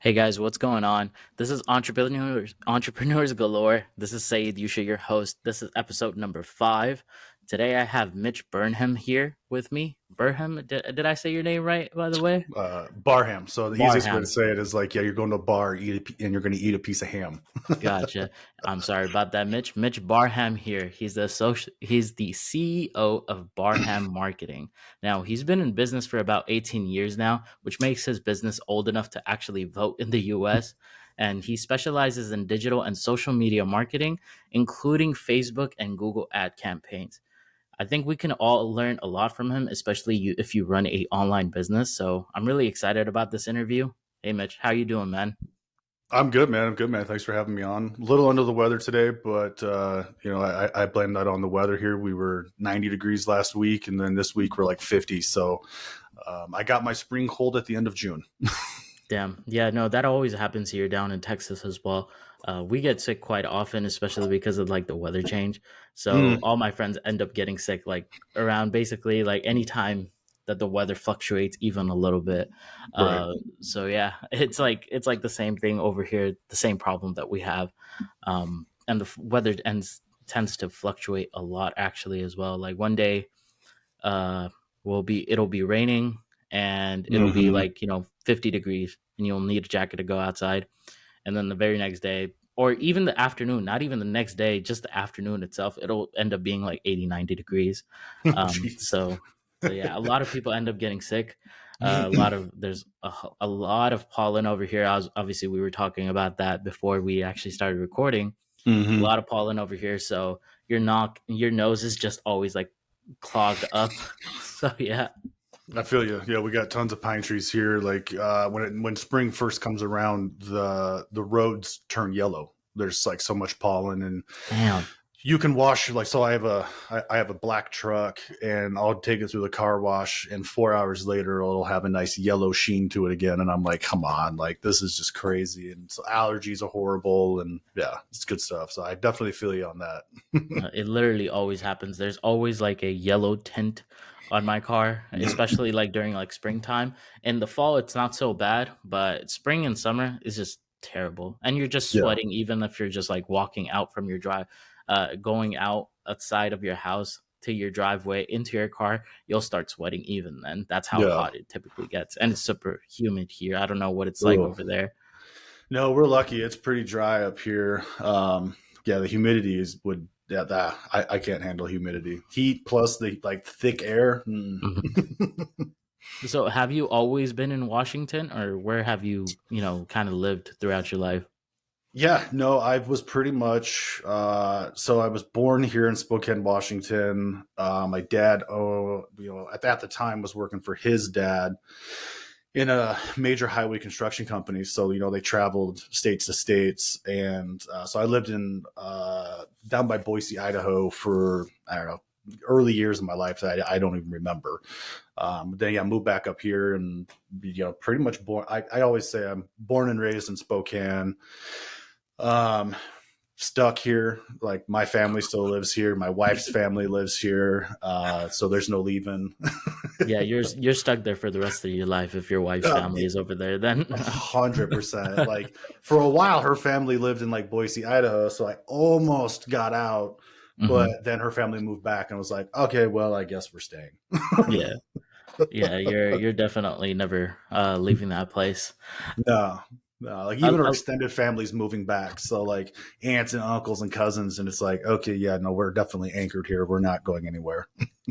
Hey guys, what's going on? This is Entrepreneurs Galore. This is Saeed Yusha, your host. This is episode number 5. Today I have Mitch Burnham here with me. Burnham, did I say your name right, by the way? Barham. So the easiest way to Barham. say it is like, yeah, you're going to a bar, and you're going to eat a piece of ham. Gotcha. I'm sorry about that, Mitch. Mitch Barham here. He's the CEO of Barham Marketing. Now, he's been in business for about 18 years now, which makes his business old enough to actually vote in the US. And he specializes in digital and social media marketing, including Facebook and Google ad campaigns. I think we can all learn a lot from him, especially if you run a online business. So I'm really excited about this interview. Hey, Mitch, how you doing, man? I'm good, man. I'm good, man. Thanks for having me on. A little under the weather today, but I blame that on the weather here. We were 90 degrees last week, and then this week we're like 50. So I got my spring cold at the end of June. Damn. Yeah, no, that always happens here down in Texas as well. We get sick quite often, especially because of like the weather change. So Mm, all my friends end up getting sick like around basically like any time that the weather fluctuates even a little bit. right. So yeah, it's like the same thing over here, the same problem that we have. And the weather tends to fluctuate a lot actually as well. Like one day uh it'll be raining and it'll be Hmm. like 50 degrees and you'll need a jacket to go outside, and then the very next day or even the afternoon, not even the next day, just the afternoon itself, it'll end up being like 80, 90 degrees. Jeez. So yeah, a lot of people end up getting sick. A lot of there's a lot of pollen over here. Obviously we were talking about that before we actually started recording. A Hmm. lot of pollen over here, so your nose is just always like clogged up. So yeah. I feel you. Yeah, we got tons of pine trees here. Like when spring first comes around, the roads turn yellow. There's like so much pollen, and Damn. you can wash like so. I have a black truck, and I'll take it through the car wash, and 4 hours later, it'll have a nice yellow sheen to it again. And I'm like, come on, like this is just crazy. And so allergies are horrible, and yeah, it's good stuff. So I definitely feel you on that. It literally always happens. There's always like a yellow tint on my car, especially like during like springtime. In the fall, it's not so bad, but spring and summer is just terrible. And you're just Yeah, sweating, even if you're just like walking out from your drive, going out outside of your house to your driveway into your car, you'll start sweating even then. That's how yeah. hot it typically gets. And it's super humid here. I don't know what it's like Ugh. over there. No, we're lucky. It's pretty dry up here. Yeah, the humidity is would yeah that I can't handle humidity. Heat plus the like thick air. Mhm. So, have you always been in Washington, or where have you, kind of lived throughout your life? Yeah, no, I was pretty much. So I was born here in Spokane, Washington. My dad, at the time was working for his dad in a major highway construction company. So they traveled states to states, and so I lived in down by Boise, Idaho, for I don't know early years of my life that I don't even remember. Then yeah, moved back up here, and pretty much born. I always say I'm born and raised in Spokane. Um, Stuck here. Like my family still lives here. My wife's family lives here. So there's no leaving. Yeah, you're stuck there for the rest of your life if your wife's family is over there. Then, 100%. Like for a while, her family lived in like Boise, Idaho. So I almost got out, but hmm, then her family moved back and was like, okay, well, I guess we're staying. yeah, yeah, you're definitely never leaving that place. No, no. Like Uh, even our uh, extended family's moving back. So like aunts and uncles and cousins. And it's like, okay, yeah, no, we're definitely anchored here. We're not going anywhere.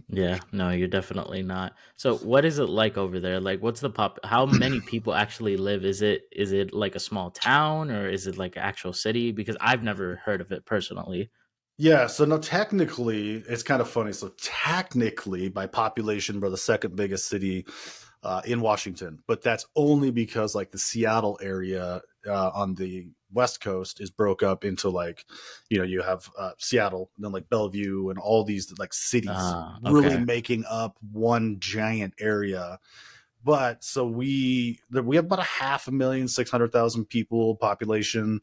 yeah, no, you're definitely not. So, what is it like over there? Like, what's the pop? How many people actually live? Is it like a small town, or is it like an actual city? Because I've never heard of it personally. Yeah, so no, technically, it's kind of funny. So technically, by population, we're the second biggest city in Washington, but that's only because like the Seattle area on the West Coast is broke up into like, you have Seattle, and then like Bellevue, and all these like cities really Okay. making up one giant area. But so we have about a half a million, 600,000 people population,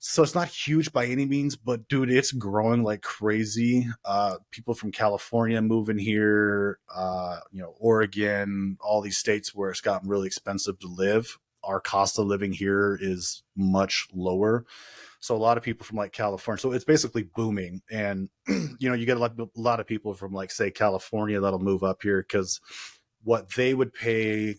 so it's not huge by any means, but dude, it's growing like crazy. People from California moving here, Oregon, all these states where it's gotten really expensive to live. our cost of living here is much lower. So a lot of people from like California, so it's basically booming. And, you get a lot of people from like, say, California that'll move up here because what they would pay,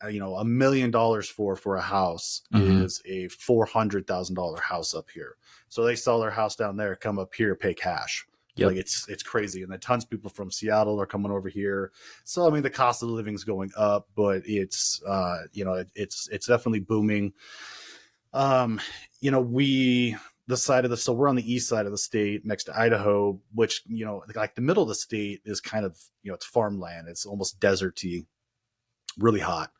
$1 million for a house Mm-hmm. is a $400,000 house up here. So they sell their house down there, come up here, pay cash. Like Yep. it's crazy. And then tons of people from Seattle are coming over here. So I mean the cost of living is going up, but it's it's definitely booming. Um, we the side of the so we're on the east side of the state next to Idaho, which, like the middle of the state is kind of, it's farmland. It's almost deserty, really hot.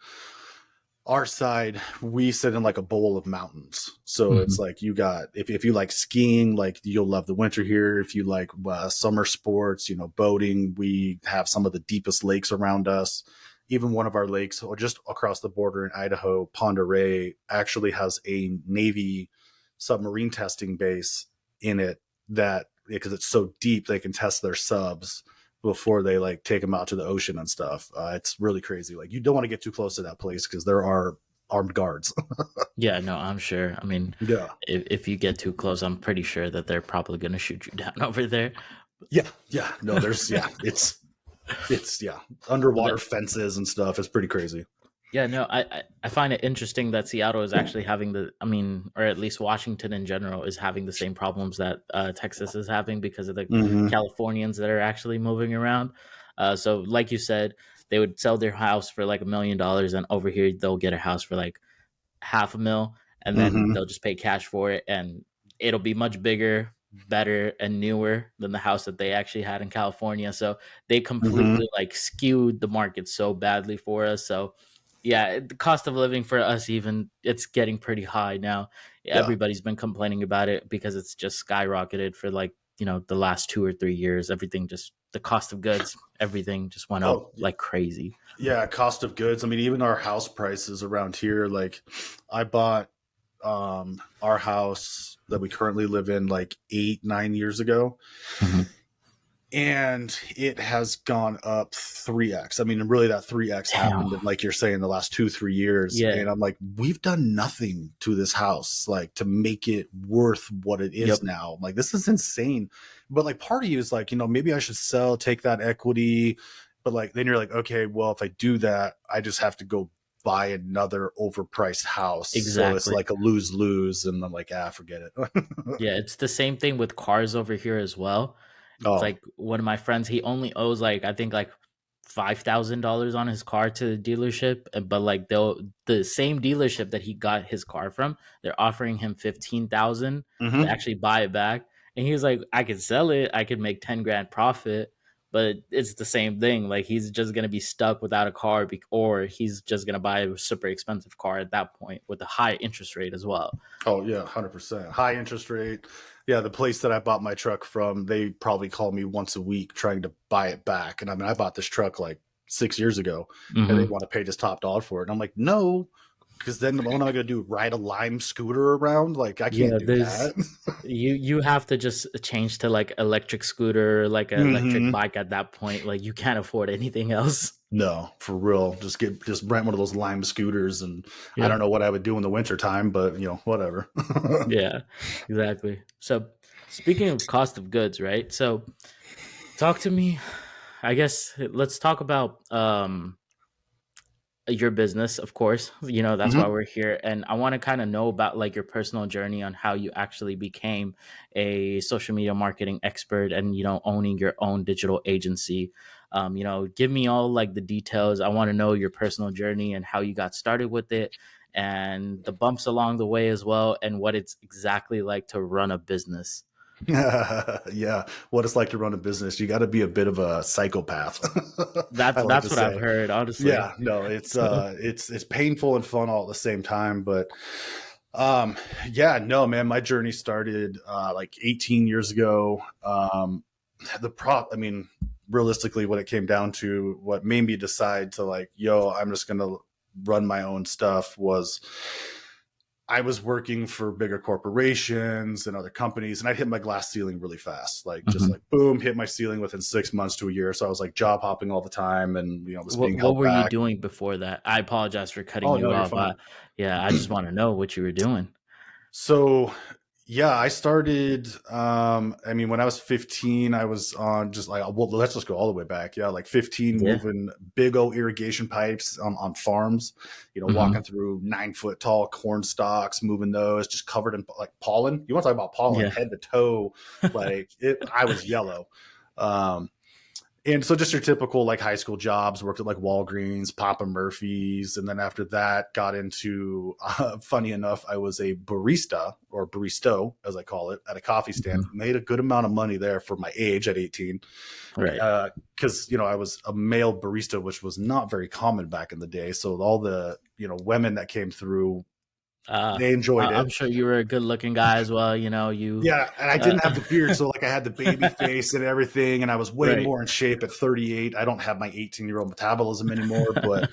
Our side, we sit in like a bowl of mountains. So Mm-hmm. it's like you got, if you like skiing, like you'll love the winter here. If you like summer sports, boating, we have some of the deepest lakes around us. Even one of our lakes, or just across the border in Idaho, Pend Oreille, actually has a Navy submarine testing base in it, that because it's so deep, they can test their subs before they like take them out to the ocean and stuff. It's really crazy. Like you don't want to get too close to that place because there are armed guards. Yeah, no, I'm sure. I mean, Yeah. if you get too close, I'm pretty sure that they're probably going to shoot you down over there. Yeah. Yeah. No, there's, yeah, it's, yeah, But underwater fences and stuff. It's pretty crazy. yeah, no, I find it interesting that Seattle is actually having I mean, or at least Washington in general is having the same problems that Texas is having because of the Mm-hmm. Californians that are actually moving around. So, like you said, they would sell their house for like $1 million, and over here they'll get a house for like half a mil, and then Mm-hmm. they'll just pay cash for it, and it'll be much bigger, better, and newer than the house that they actually had in California. So they Mm-hmm. completely like skewed the market so badly for us. So yeah, the cost of living for us, even, it's getting pretty high now. Yeah. Everybody's been complaining about it because it's just skyrocketed for like, the last 2 or 3 years. Everything just, the cost of goods, everything just went up Oh, like crazy. yeah. Cost of goods. I mean, even our house prices around here, like I bought our house that we currently live in like 8, 9 years ago, Mhm. and it has gone up 3x. I mean, really, that 3x Damn. happened in, like you're saying, the last 2, 3 years. Yeah. And I'm like, we've done nothing to this house, like to make it worth what it is Yep. now. Like, this is insane. But like, part of you is like, maybe I should sell, take that equity. But like, then you're like, okay, well, if I do that, I just have to go buy another overpriced house. So it's Exactly. like a lose lose. And I'm like, forget it. Yeah, it's the same thing with cars over here as well. It's Oh. like one of my friends, he only owes like I think like $5,000 on his car to the dealership, but like the same dealership that he got his car from, they're offering him 15,000 to Mm-hmm. actually buy it back. And he was like, I could sell it, I could make 10 grand profit, but it's the same thing. Like he's just gonna be stuck without a car, or he's just gonna buy a super expensive car at that point with a high interest rate as well. Oh yeah, 100%. High interest rate. Yeah, the place that I bought my truck from, they probably call me once a week trying to buy it back. And I mean, I bought this truck like 6 years ago, and they Hmm. want to pay just top dollar for it. And I'm like, no, because then what am I going to do? Ride a Lime scooter around? Like, I can't Yeah, do there's that. you have to just change to like electric scooter, like an electric Hmm. bike at that point. Like you can't afford anything else. No, for real. Just rent one of those Lime scooters, and I don't Yep. know what I would do in the wintertime, but whatever. Yeah, exactly. So speaking of cost of goods, right? So talk to me. I guess let's talk about your business, of course. That's why Hmm. we're here, and I want to kind of know about like your personal journey on how you actually became a social media marketing expert and owning your own digital agency. Give me all like the details. I want to know your personal journey and how you got started with it, and the bumps along the way as well, and what it's exactly like to run a business. Yeah, what it's like to run a business. You got to be a bit of a psychopath. I that's like to that's what I've say. heard, honestly. Yeah, no, it's So, it's painful and fun all at the same time. But um, yeah, no, man, my journey started like 18 years ago. I mean, realistically, what it came down to, what made me decide to like, yo, I'm just gonna run my own stuff was I was working for bigger corporations and other companies, and I hit my glass ceiling really fast. Like just Hmm. like boom, hit my ceiling within 6 months to a year. So I was like job hopping all the time, and was being What held were you back. doing before that? I apologize for cutting Oh you no, you're off. fine. Yeah, I just want to know what you were doing. So yeah, I started when I was 15, I was on just like, well, let's just go all the way back. Yeah, like 15, Yeah. moving big old irrigation pipes on farms, walking Hmm. through 9 foot tall corn stalks, moving those just covered in like pollen. You want to talk about pollen, Yeah. head to toe, like it I was yellow. Um and so just your typical like high school jobs, worked at like Walgreens, Papa Murphy's. And then after that got into, funny enough, I was a barista or baristo, as I call it, at a coffee stand, Hmm. made a good amount of money there for my age at 18. Right. Cause I was a male barista, which was not very common back in the day. So all the, women that came through, Uh, they enjoyed I'm it. sure you were a good looking guy as well. You. Yeah, and I Uh, didn't have the beard, so like I had the baby face and everything, and I was way right. more in shape at 38. I don't have my 18-year-old metabolism anymore, but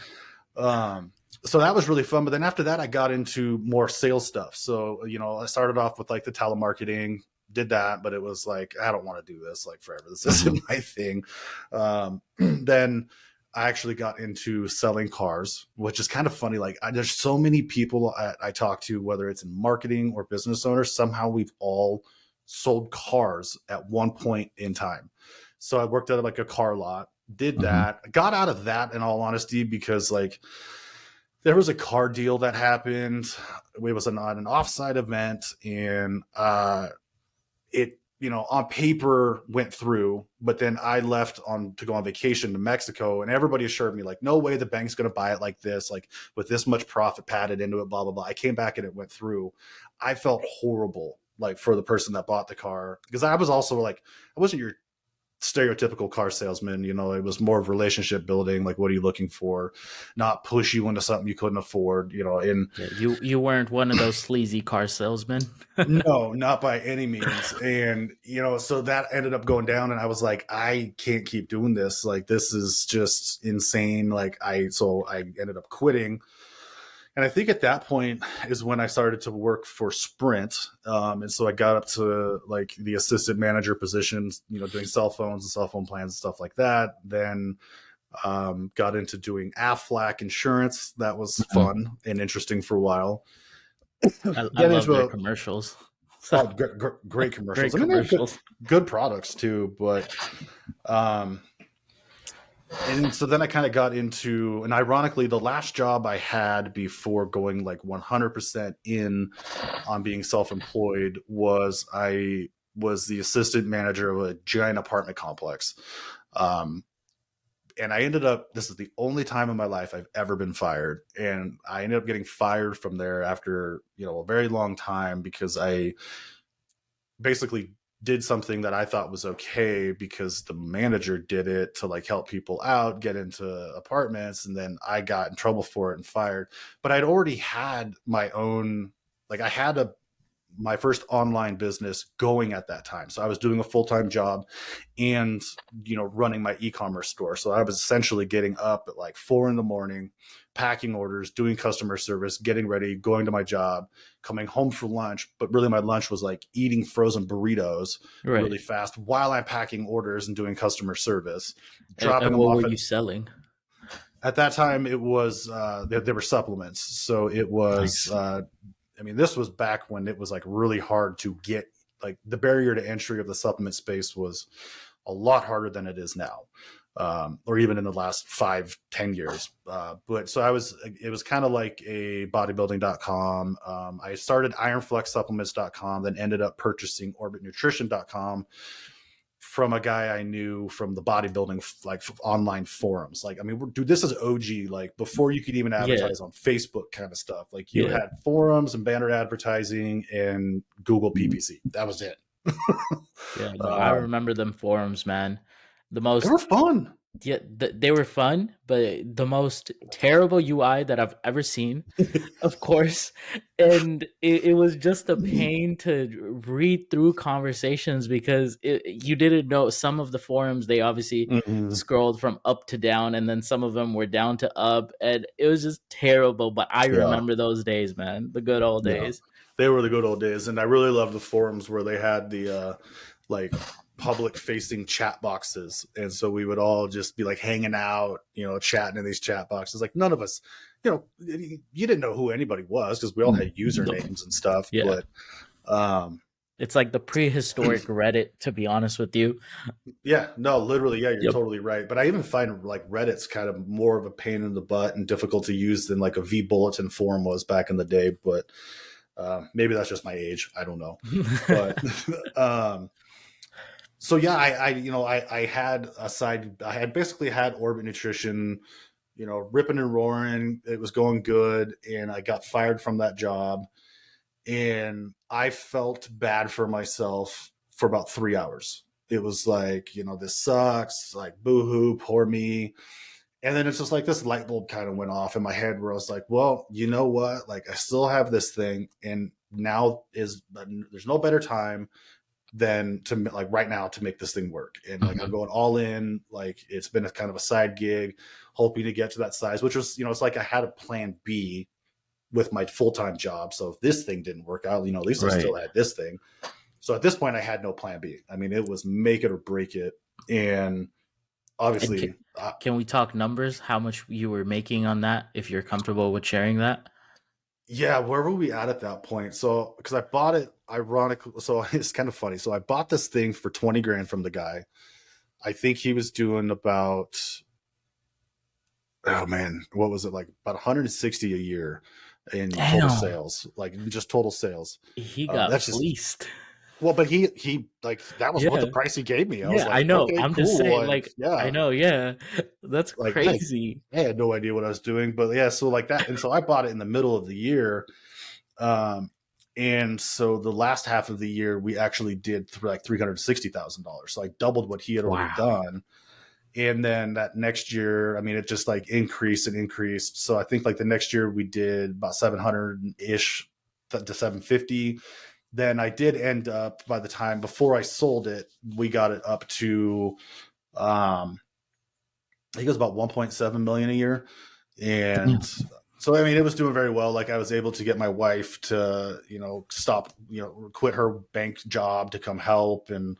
um, so that was really fun. But then after that, I got into more sales stuff. So I started off with like the telemarketing, did that, but it was like I don't want to do this like forever. This Hmm. isn't my thing. Then I actually got into selling cars, which is kind of funny. Like, there's so many people I talk to, whether it's in marketing or business owners, somehow we've all sold cars at one point in time. So I worked at like a car lot, did Hmm. that, I got out of that in all honesty, because like there was a car deal that happened. It was on an offsite event, and it on paper went through, but then I left on to go on vacation to Mexico, and everybody assured me like no way the bank's going to buy it like this, like with this much profit padded into it, blah blah blah. I came back and it went through. I felt horrible like for the person that bought the car, because I was also like, I wasn't your stereotypical car salesman. It was more of relationship building, like what are you looking for, not push you into something you couldn't afford. And Yeah. You weren't one of those sleazy car salesmen. no, not by any means. And, so that ended up going down, and I was like, I can't keep doing this. Like, this is just insane. So I ended up quitting. And I think at that point is when I started to work for Sprint. And so I got up to like the assistant manager positions, doing cell phones and cell phone plans and stuff like that. Then got into doing Aflac insurance. That was Mhm. fun and interesting for a while. I Get love into their a commercials. Oh, great commercials. Great I mean, they have good commercials. good products too, but um, and so then I kind of got into, and ironically, the last job I had before going like 100% in on being self-employed was I was the assistant manager of a giant apartment complex. Um, and I ended up, this is the only time in my life I've ever been fired. And I ended up getting fired from there after, a very long time, because I basically did something that I thought was okay because the manager did it to like help people out, get into apartments, and then I got in trouble for it and fired. But I'd already had my own, like I had my first online business going at that time. So I was doing a full-time job and, running my e-commerce store. So I was essentially getting up at like 4 in the morning, packing orders, doing customer service, getting ready, going to my job, coming home for lunch. But really my lunch was like eating frozen burritos Right. really fast while I'm packing orders and doing customer service, And dropping them what off were you selling? at that time. It was, there were supplements. So it was, Nice. this was back when it was like really hard to get, like the barrier to entry of the supplement space was a lot harder than it is now, or even in the last 5-10 years. But so it was kind of like a bodybuilding.com. I started ironflexsupplements.com, then ended up purchasing orbitnutrition.com from a guy I knew from the bodybuilding like online forums. Like, dude, this is OG. Like before you could even Yeah. advertise on Facebook kind of stuff. Like you Yeah. had forums and banner advertising and Google PPC. That was it. Yeah. No, I um, remember them forums, man. The they were most fun. Yeah, they were fun, but the most terrible UI that I've ever seen, of course. And it was just a pain to read through conversations because you didn't know some of the forums, they obviously Mhm. scrolled from up to down, and then some of them were down to up, and it was just terrible. But I Yeah. remember those days, man, the good old Yeah. days. They were the good old days. And I really loved the forums where they had the like public facing chat boxes. And so we would all just be like hanging out, chatting in these chat boxes. Like none of us, you didn't know who anybody was because we all had Nope. usernames and stuff. Yeah. But um, It's like the prehistoric Reddit, to be honest with you. yeah, no, literally, yeah, you're Yep. totally right. But I even find like Reddit's kind of more of a pain in the butt and difficult to use than like a V bulletin forum was back in the day. But maybe that's just my age. I don't know. But um, so yeah, I had a side. I had basically had Orbit Nutrition, ripping and roaring. It was going good, and I got fired from that job, and I felt bad for myself for about 3 hours. It was like, this sucks, like boohoo, poor me. And then it's just like this light bulb kind of went off in my head where I was like, well, you know what? Like I still have this thing, and now there's no better time than to like right now to make this thing work. And like I'm Mhm. going all in. Like it's been a kind of a side gig, hoping to get to that size, which was, it's like I had a plan B with my full-time job. So if this thing didn't work out, at least I Right. still had this thing. So at this point I had no plan B. I mean, it was make it or break it. And And obviously, can we talk numbers? How much you were making on that, if you're comfortable with sharing that? yeah, where were we at that point? So, because I bought it, ironically, so it's kind of funny. So I bought this thing for 20 grand from the guy. I think he was doing about, oh man, what was it, like about 160 a year in total Damn, sales, like just total sales. he got That's just, fleeced. well, but he like that was what Yeah, the price he gave me. I was yeah, I like, know. okay, I'm just cool, saying, like like, I yeah, know. Yeah, that's like crazy. I had no idea what I was doing, but yeah, so like that, and so I bought it in the middle of the year. Um, and so the last half of the year, we actually did like $360,000. So I doubled what he had already Wow. done. And then that next year, I mean, it just like increased and increased. So I think like the next year we did about 700 ish to 750. Then I did end up, by the time before I sold it, we got it up to, I think it was about 1.7 million a year. And Damn. so, I mean, it was doing very well. Like I was able to get my wife to, stop, quit her bank job to come help, and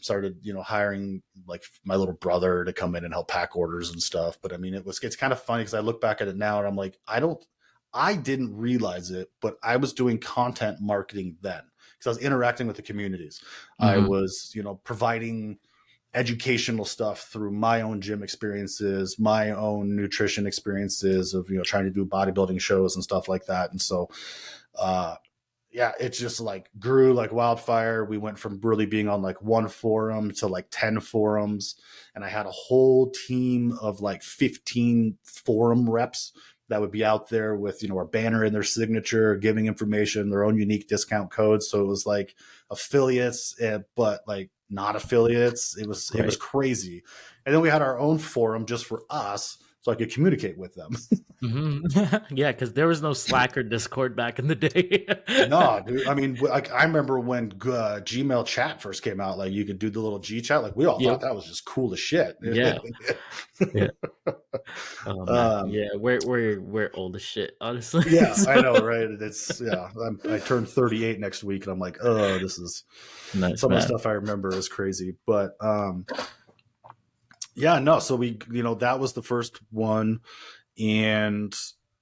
started, hiring like my little brother to come in and help pack orders and stuff. But I mean, it's kind of funny because I look back at it now and I'm like, I didn't realize it, but I was doing content marketing then because I was interacting with the communities. I Hmm. was, providing educational stuff through my own gym experiences, my own nutrition experiences of, trying to do bodybuilding shows and stuff like that. And so, uh, yeah, it just like grew like wildfire. We went from really being on like one forum to like 10 forums. And I had a whole team of like 15 forum reps that would be out there with, a banner in their signature, giving information, their own unique discount codes. So it was like affiliates, but like not affiliates. It was Right. crazy. And then we had our own forum just for us so I could communicate with them. Hmm. Yeah, because there was no Slack or Discord back in the day. No, dude. I mean, like I remember when Gmail chat first came out, like you could do the little G chat. Like we all Yep. thought that was just cool as shit. Yeah. Yeah. Oh man. um, Yeah, we're old as shit, honestly. yeah, I So- know, right? It's yeah. I turned 38 next week, and I'm like, oh, this is Nice, some of the man. stuff I remember is crazy. But yeah, no. So we, that was the first one, and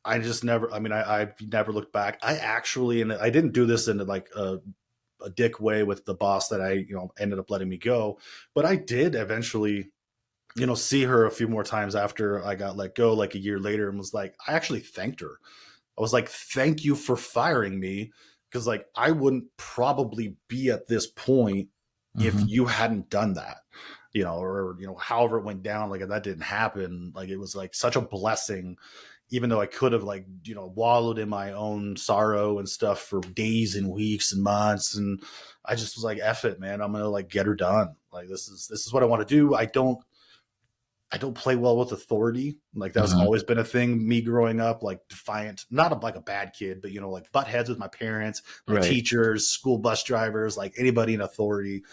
I just never. I mean, I've never looked back. I actually, and I didn't do this in like a dick way with the boss that I, ended up letting me go. But I did eventually, see her a few more times after I got let go, like a year later, and was like, I actually thanked her. I was like, thank you for firing me. Cause like I wouldn't probably be at this point if Hmm. you hadn't done that, or, however it went down. Like if that didn't happen, like it was like such a blessing, even though I could have like, wallowed in my own sorrow and stuff for days and weeks and months. And I just was like, F it, man. I'm going to like get her done. Like this is what I want to do. I don't, I don't play well with authority. Like that's Hmm. always been a thing. Me growing up, like defiant, not a, like a bad kid, but like butt heads with my parents, my Right. teachers, school bus drivers, like anybody in authority.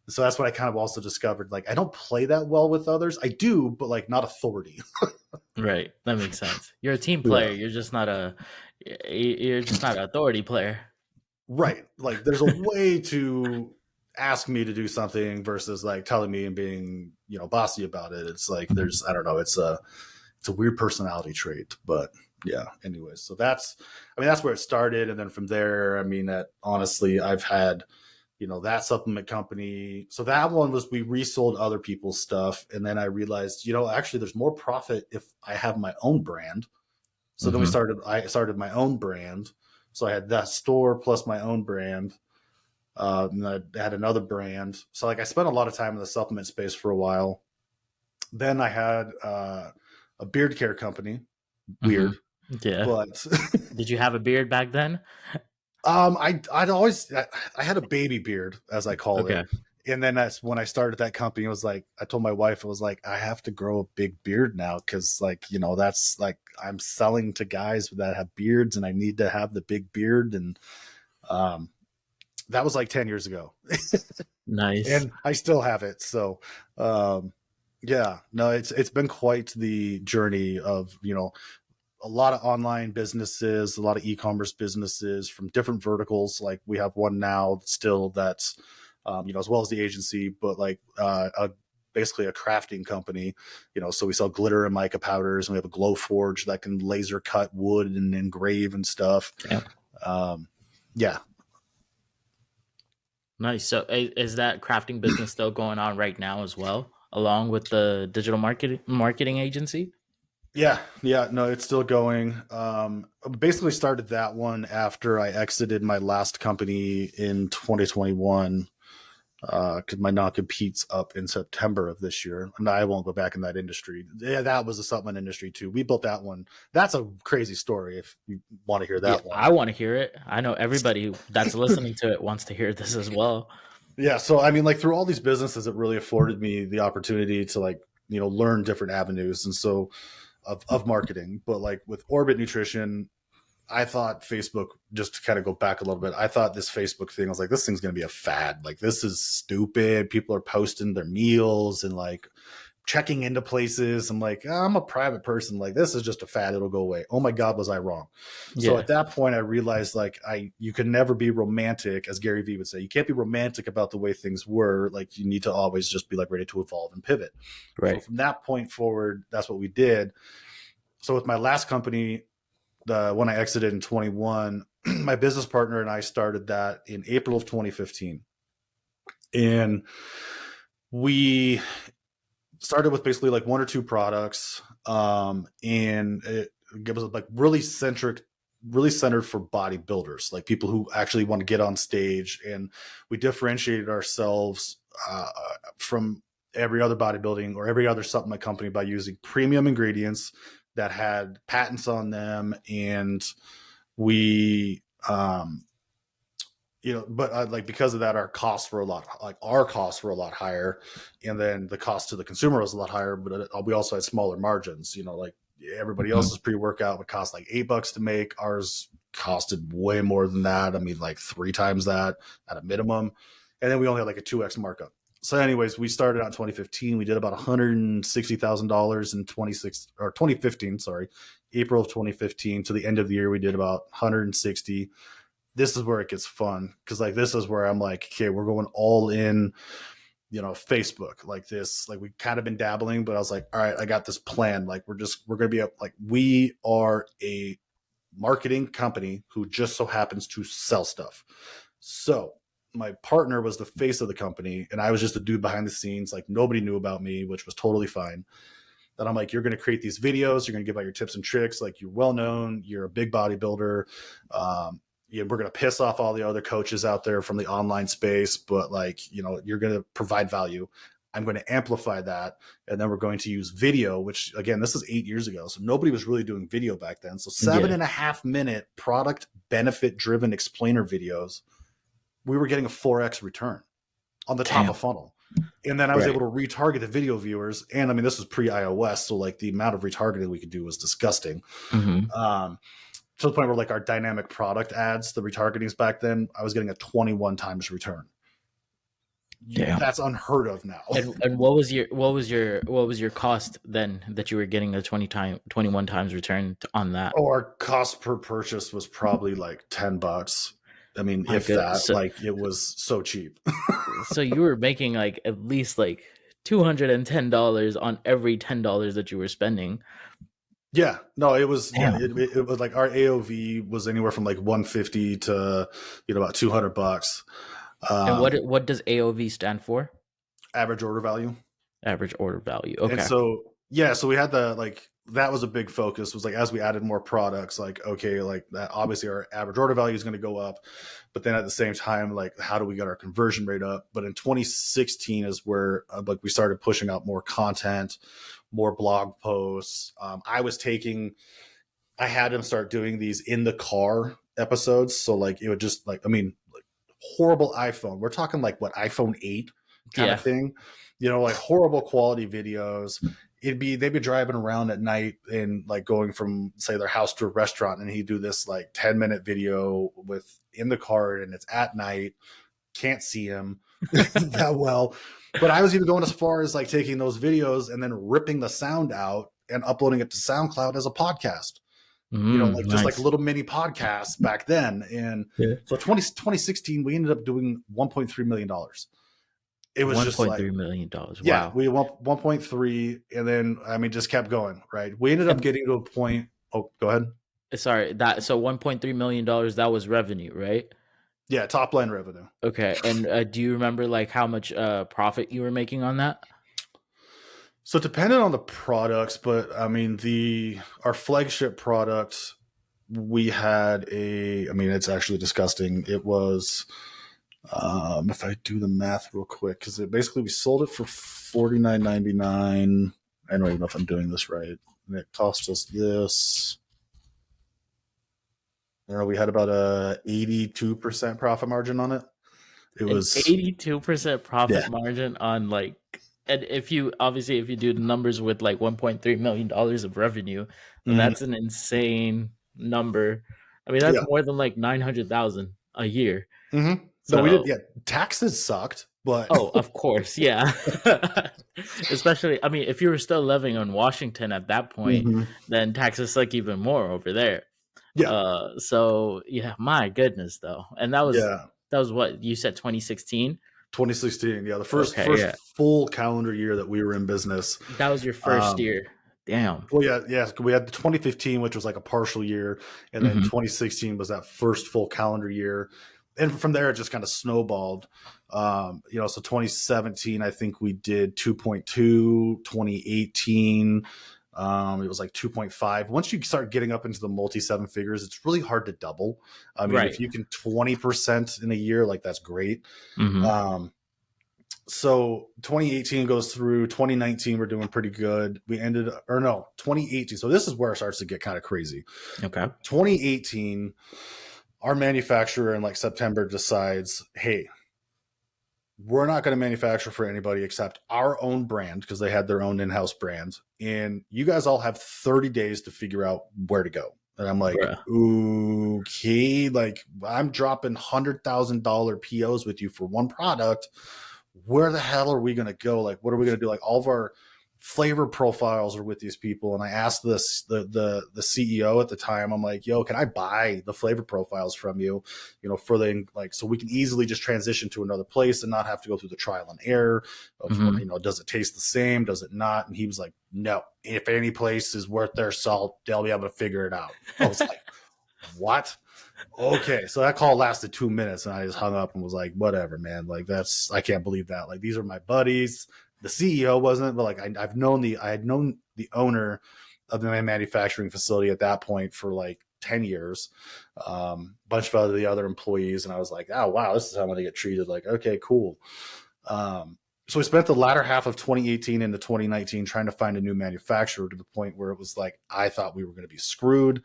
So that's what I kind of also discovered. Like I don't play that well with others. I do, but like not authority. Right. That makes sense. You're a team Yeah. player. You're just not an authority player. Right. Like there's a way to ask me to do something versus like telling me and being, bossy about it. It's like there's I don't know, it's a weird personality trait, but yeah, anyways. So that's where it started, and then from there, I mean that honestly I've had that supplement company. So that one was we resold other people's stuff, and then I realized, actually there's more profit if I have my own brand. So then Hmm. I started my own brand. So I had that store plus my own brand. And I had another brand. So like I spent a lot of time in the supplement space for a while. Then I had a beard care company. Hmm. Weird, Yeah. but Did you have a beard back then? I had a baby beard, as I call it. Okay. And then that's when I started that company. It was like I told my wife, it was like I have to grow a big beard now because like that's like I'm selling to guys that have beards, and I need to have the big beard. And um, that was like 10 years ago, Nice. and I still have it. So um, yeah, no, it's been quite the journey of a lot of online businesses, a lot of e-commerce businesses from different verticals. Like we have one now still that's, as well as the agency, but like basically a crafting company. So we sell glitter and mica powders, and we have a glow forge that can laser cut wood and engrave and stuff. Yeah. Um, yeah, Nice. So is that crafting business still going on right now as well, along with the digital marketing agency? yeah. No, it's still going. Basically started that one after I exited my last company in 2021. Because my non-compete's up in September of this year, and I won't go back in that industry. Yeah, that was a supplement industry too. We built that one. That's a crazy story. If you want to hear Yeah, that one, I want to hear it. I know everybody that's listening to it wants to hear this as well. yeah. So I mean, like through all these businesses, it really afforded me the opportunity to like learn different avenues, and so of marketing. But like with Orbit Nutrition, I thought Facebook, just to kind of go back a little bit, I thought this Facebook thing, I was like, this thing's going to be a fad. Like, this is stupid. People are posting their meals and like checking into places. I'm like, I'm a private person. Like, this is just a fad. It'll go away. Oh my God, was I wrong? So Yeah. at that point, I realized like you can never be romantic, as Gary Vee would say. You can't be romantic about the way things were. Like, you need to always just be like ready to evolve and pivot. So Right. from that point forward, that's what we did. So with my last company, the when I exited in 21, my business partner and I started that in April of 2015. And we started with basically like one or two products. And it was like really centered for bodybuilders, like people who actually want to get on stage. And we differentiated ourselves from every other bodybuilding or every other supplement company by using premium ingredients that had patents on them. And we but like because of that, our costs were a lot higher, and then the cost to the consumer was a lot higher, but we also had smaller margins. Like everybody Mhm. else's pre-workout would cost like $8 to make. Ours costed way more than that. I mean, like 3 times that at a minimum. And then we only had like a 2x markup. So anyways, we started out in 2015. We did about $160,000 in 2015, sorry, April of 2015 to the end of the year. We did about 160. This is where it gets fun, because like this is where I'm like, okay, we're going all in, Facebook like this. Like we kind of been dabbling, but I was like, all right, I got this plan. Like we're gonna be like, we are a marketing company who just so happens to sell stuff. So my partner was the face of the company, and I was just a dude behind the scenes. Like nobody knew about me, which was totally fine. That I'm like, you're going to create these videos, you're going to give out your tips and tricks. Like you're well known, you're a big bodybuilder. We're going to piss off all the other coaches out there from the online space, but like, you're going to provide value. I'm going to amplify that. And then we're going to use video, which again, this is 8 years ago. So nobody was really doing video back then. So seven Yeah. and a half minute product benefit driven explainer videos, we were getting a 4x return on the top Damn. of funnel. And then I was able Right. to retarget the video viewers. And I mean, this was pre iOS, so like the amount of retargeting we could do was disgusting. Hmm. Um, to the point where like our dynamic product ads, the retargetings back then, I was getting a 21 times return. Damn. That's unheard of now. And what was your cost then that you were getting a 21 times return on that? Oh, our cost per purchase was probably like $10. I mean, My if goodness. that, So, like it was so cheap. so you were making like at least like $210 on every $10 that you were spending. Yeah, no, it was Damn. it was like our AOV was anywhere from like 150 to about $200. And Um, what does AOV stand for? Average order value. Average order value. And Okay. so yeah, so we had the like that was a big focus, was like as we added more products, like okay, like that obviously our average order value is going to go up, but then at the same time, like how do we get our conversion rate up? But in 2016 is where like we started pushing out more content, more blog posts. I had him start doing these in the car episodes, so like it would just like I mean like horrible iPhone. We're talking like what, iPhone 8 kind of Yeah. thing, like horrible quality videos. They'd be driving around at night and like going from say their house to a restaurant, and he'd do this like 10-minute video with in the car, and it's at night, can't see him that well. But I was even going as far as like taking those videos and then ripping the sound out and uploading it to SoundCloud as a podcast, like just like Nice. little mini podcasts back then. And Yeah. so 2016, we ended up doing $1.3 million. It was just like, $1.3 million. yeah, Wow. we went 1.3, and then I mean, just kept going. Right, we ended up And getting to a point. Oh, go ahead. sorry, that so $1.3 million, that was revenue, right? Yeah, top line revenue. Okay. And do you remember like how much profit you were making on that? So depending on the products, but I mean our flagship product, we had I mean, it's actually disgusting. It was if I do the math real quick, because basically we sold it for $49.99. I don't even know if I'm doing this right. And it cost us this. We had about a 82% profit margin on it. It An was 82% yeah. profit margin on like, and if you obviously if you do the numbers with like $1.3 million of revenue, then Mm-hmm. that's an insane number. I mean, that's Yeah. more than like 900,000 a year. Mm-hmm. No, we did. So, Yeah, taxes sucked, but oh, of course, yeah. Especially, I mean, if you were still living in Washington at that point, mm-hmm. then taxes like even more over there. Yeah, So yeah, my goodness, though, and yeah. that was what you said, 2016. 2016. Yeah, the first Okay, yeah, full calendar year that we were in business. that was your first Um, year. Damn. well, yeah, yeah. We had the 2015, which was like a partial year, and then Hmm. 2016 was that first full calendar year, and from there it just kind of snowballed. So 2017, I think we did 2.2. 2018, it was like 2.5. Once you start getting up into the multi seven figures, it's really hard to double. I mean, Right. if you can 20% in a year, like that's great. Hmm. Um, so 2018 goes through 2019. We're doing pretty good. We ended, or no, 2018. So this is where it starts to get kind of crazy. Okay. 2018, our manufacturer in like September decides, hey, we're not going to manufacture for anybody except our own brand, because they had their own in-house brand, and you guys all have 30 days to figure out where to go. And I'm like, Bruh. okay, like I'm dropping $100,000 POs with you for one product. Where the hell are we going to go? Like, what are we going to do? Like, all of our flavor profiles are with these people. And I asked the CEO at the time, I'm like, yo, can I buy the flavor profiles from you, for the, like, so we can easily just transition to another place and not have to go through the trial and error of, Hmm. does it taste the same? Does it not? And he was like, no, if any place is worth their salt, they'll be able to figure it out. I was like, what? Okay, so that call lasted 2 minutes, and I just hung up and was like, whatever, man. Like, I can't believe that. Like, these are my buddies. The CEO wasn't, but like I had known the owner of my manufacturing facility at that point for like 10 years, bunch of the other employees, and I was like, oh wow, this is how I'm gonna get treated. Like, okay, cool. So we spent the latter half of 2018 into 2019 trying to find a new manufacturer, to the point where it was like I thought we were going to be screwed.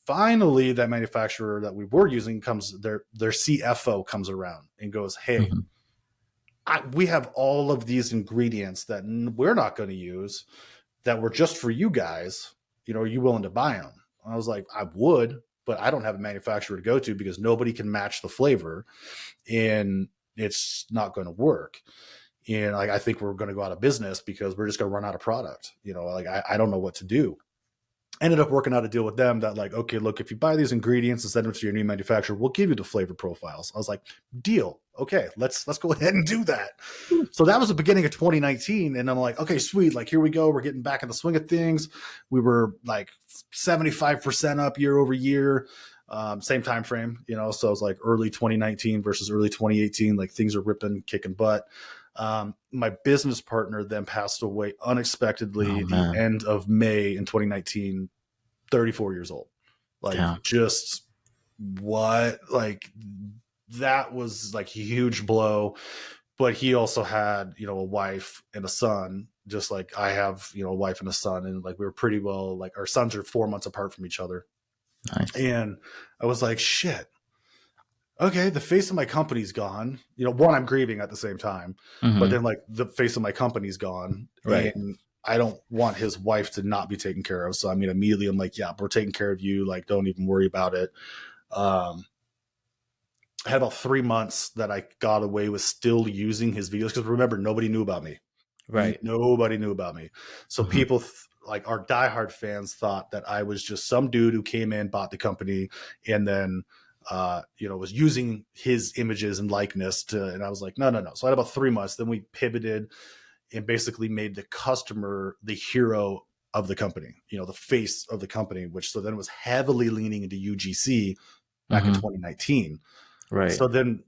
Finally, that manufacturer that we were using their CFO comes around and goes, hey, Hmm. we have all of these ingredients that we're not going to use that were just for you guys. You know, are you willing to buy them? I was like, I would, but I don't have a manufacturer to go to because nobody can match the flavor, and it's not going to work. And like, I think we're going to go out of business because we're just going to run out of product. You know, like I don't know what to do. Ended up working out a deal with them that like, okay, look, if you buy these ingredients and send them to your new manufacturer, we'll give you the flavor profiles. I was like, deal. Okay, let's go ahead and do that. So that was the beginning of 2019. And I'm like, okay, sweet. Like, here we go. We're getting back in the swing of things. We were like 75% up year over year. Same time frame, you know, so it was like early 2019 versus early 2018. Like things are ripping, kicking butt. My business partner then passed away unexpectedly the end of May in 2019, 34 years old. Like just what, like that was like a huge blow. But he also had, you know, a wife and a son, just like I have, you know, a wife and a son. And like we were pretty well, like our sons are 4 months apart from each other. Nice. And I was like, shit. Okay, the face of my company's gone. You know, one, I'm grieving at the same time, but then like the face of my company's gone, right? And I don't want his wife to not be taken care of. So I mean, immediately I'm like, yeah, we're taking care of you. Like, don't even worry about it. I had about 3 months that I got away with still using his videos because remember, nobody knew about me. Right. Nobody knew about me. So people like our diehard fans thought that I was just some dude who came in, bought the company, and then you know, was using his images and likeness to, and I was like, no. So I had about 3 months. Then we pivoted and basically made the customer the hero of the company, you know, the face of the company, which so then was heavily leaning into UGC back in 2019. Right. So then,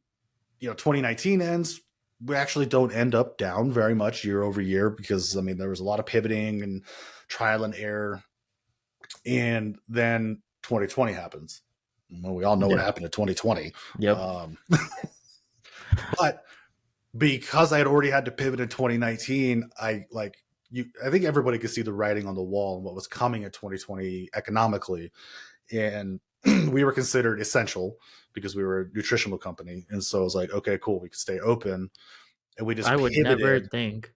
you know, 2019 ends. We actually don't end up down very much year over year because I mean, there was a lot of pivoting and trial and error. And then 2020 happens. Well, we all know what happened in 2020. Yep. But because I had already had to pivot in 2019, I think everybody could see the writing on the wall and what was coming in 2020 economically. And we were considered essential because we were a nutritional company. And so I was like, okay, cool, we can stay open. And we just I would pivoted. never think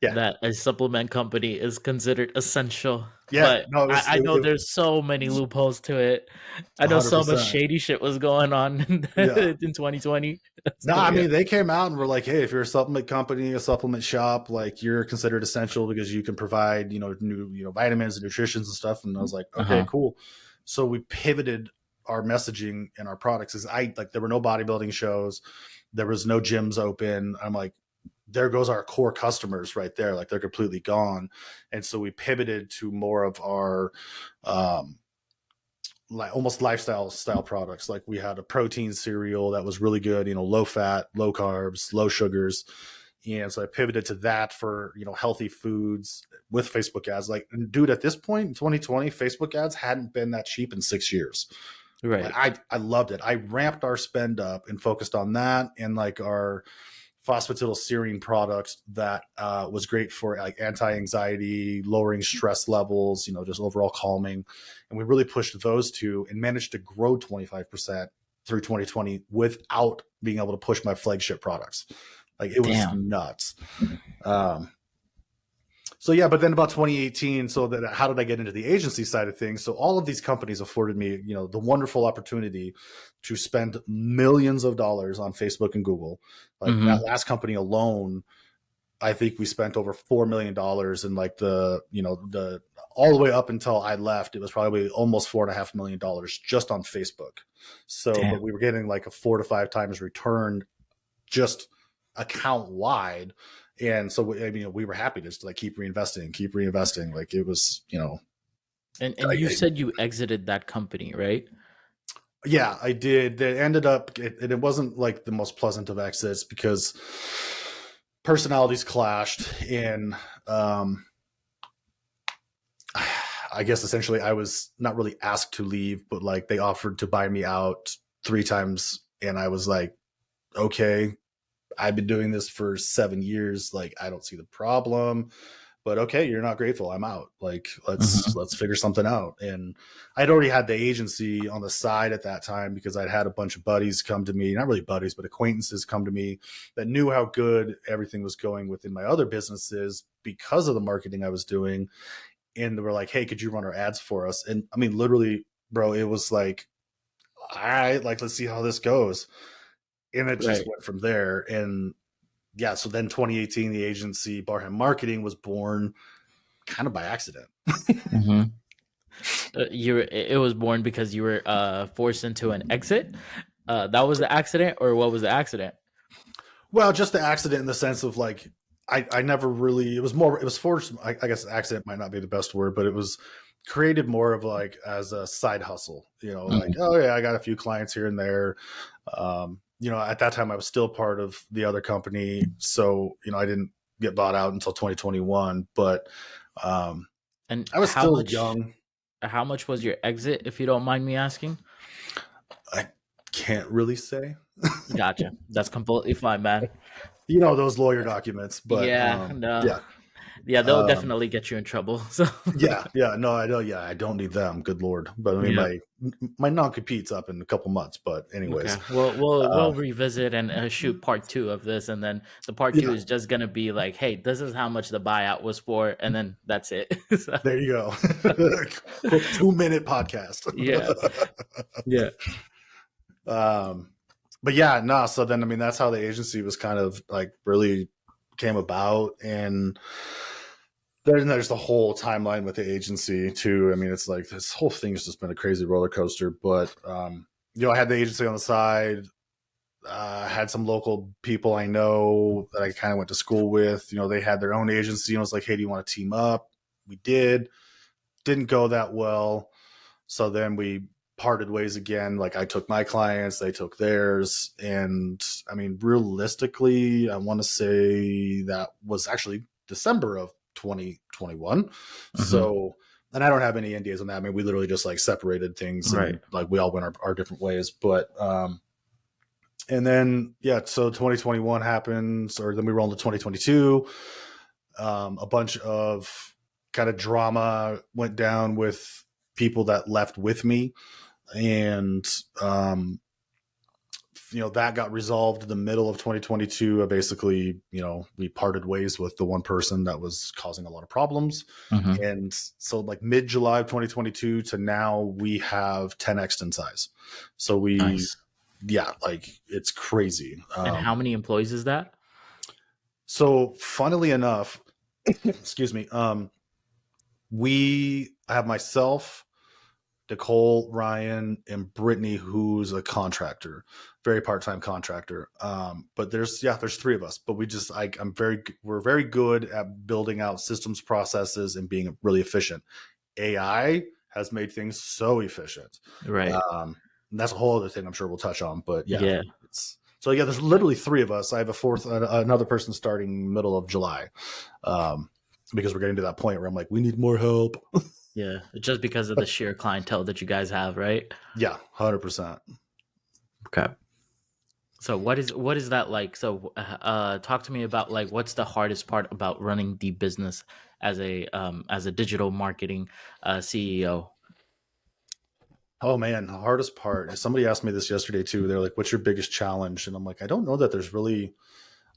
that a supplement company is considered essential. Yeah, But no, I know there's so many loopholes to it. I know so much 100%. shady shit was going on in 2020. No, So, I mean, they came out and were like, hey, if you're a supplement company, a supplement shop, like you're considered essential because you can provide, you know, new, you know, vitamins and nutritions and stuff. And I was like, okay, cool. So we pivoted our messaging and our products. There were no bodybuilding shows. There was no gyms open. I'm like, there goes our core customers right there. Like they're completely gone. And so we pivoted to more of our, like almost lifestyle style products. Like we had a protein cereal that was really good, you know, low fat, low carbs, low sugars. And so I pivoted to that for, you know, healthy foods with Facebook ads. Like, dude, at this point in 2020, Facebook ads hadn't been that cheap in 6 years. Right. Like, I loved it. I ramped our spend up and focused on that and like our phosphatidylserine product that was great for like anti-anxiety, lowering stress levels, you know, just overall calming. And we really pushed those two and managed to grow 25% through 2020 without being able to push my flagship products. Like it was nuts. So yeah, but then about 2018, so that how did I get into the agency side of things? So all of these companies afforded me, you know, the wonderful opportunity to spend millions of dollars on Facebook and Google. Like that last company alone, I think we spent over $4 million in like the, you know, the all the way up until I left, it was probably almost $4.5 million just on Facebook. So, but we were getting like a 4 to 5 times return just account wide. And so, I mean, we were happy to just like keep reinvesting. Like it was, you know. And you said you exited that company, right? Yeah, I did. It ended up, it wasn't like the most pleasant of exits because personalities clashed. And I guess essentially I was not really asked to leave, but like they offered to buy me out 3 times. And I was like, okay, I've been doing this for 7 years. Like, I don't see the problem. but okay, you're not grateful. I'm out. Like, Hmm. let's figure something out. And I'd already had the agency on the side at that time because I'd had a bunch of buddies come to me, not really buddies, but acquaintances come to me that knew how good everything was going within my other businesses because of the marketing I was doing. And they were like, hey, could you run our ads for us? And I mean, literally, bro, it was like, all right, like, let's see how this goes. And it just Right. went from there. And yeah, so then 2018, the agency Barham Marketing was born kind of by accident. Hmm. It was born because you were forced into an exit. That was the accident, or what was the accident? Well, just the accident in the sense of like, I never really, it was more, it was forced. I guess accident might not be the best word, but it was created more of like as a side hustle, like, Hmm. oh yeah, I got a few clients here and there. At that time I was still part of the other company. So, I didn't get bought out until 2021, but um, And I was still young. how much was your exit, if you don't mind me asking? I can't really say, Gotcha. That's completely fine, man. those lawyer documents, but Yeah, no. yeah. Yeah, they'll Um, definitely get you in trouble. So yeah, no, I know. Yeah, I don't need them. Good Lord. But I mean, yeah. my non-compete's up in a couple months, but anyways, Okay. Well, we'll um, revisit and shoot part two of this, and then the part two yeah, is just gonna be like, hey, this is how much the buyout was for, and then that's it. So, there you go. Quick 2-minute podcast. yeah. Yeah. um, but yeah, no. So then, I mean, that's how the agency was kind of like really came about, and there's the whole timeline with the agency too. I mean, it's like this whole thing has just been a crazy roller coaster. But I had the agency on the side. Had some local people I know that I kind of went to school with. They had their own agency, and I was like, hey, do you want to team up? We did. Didn't go that well. So then we parted ways again. Like, I took my clients, they took theirs. And I mean, realistically, I want to say that was actually December of 2021. Hmm. So, and I don't have any NDAs on that. I mean, we literally just like separated things Right. and like we all went our different ways. But, and then, yeah, so 2021 happens, or then we roll into 2022. A bunch of kind of drama went down with people that left with me. And, that got resolved in the middle of 2022. Basically, we parted ways with the one person that was causing a lot of problems. Hmm. And so, like, mid-July of 2022 to now, we have 10x in size. So Nice. yeah, like, it's crazy. And how many employees is that? So funnily enough, excuse me, I have myself, Nicole, Ryan, and Brittany, who's a contractor, very part-time contractor. But there's three of us, but we're very good at building out systems, processes, and being really efficient. AI has made things so efficient. Right. And that's a whole other thing I'm sure we'll touch on, but yeah, Yeah. there's literally three of us. I have a fourth, another person starting middle of July. Because we're getting to that point where I'm like, we need more help. Yeah. Just because of the sheer clientele that you guys have, right? Yeah, 100%. Okay. So what is that like? So talk to me about like what's the hardest part about running the business as a digital marketing CEO? Oh man, the hardest part. Somebody asked me this yesterday too. They're like, "What's your biggest challenge?" And I'm like, "I don't know that there's really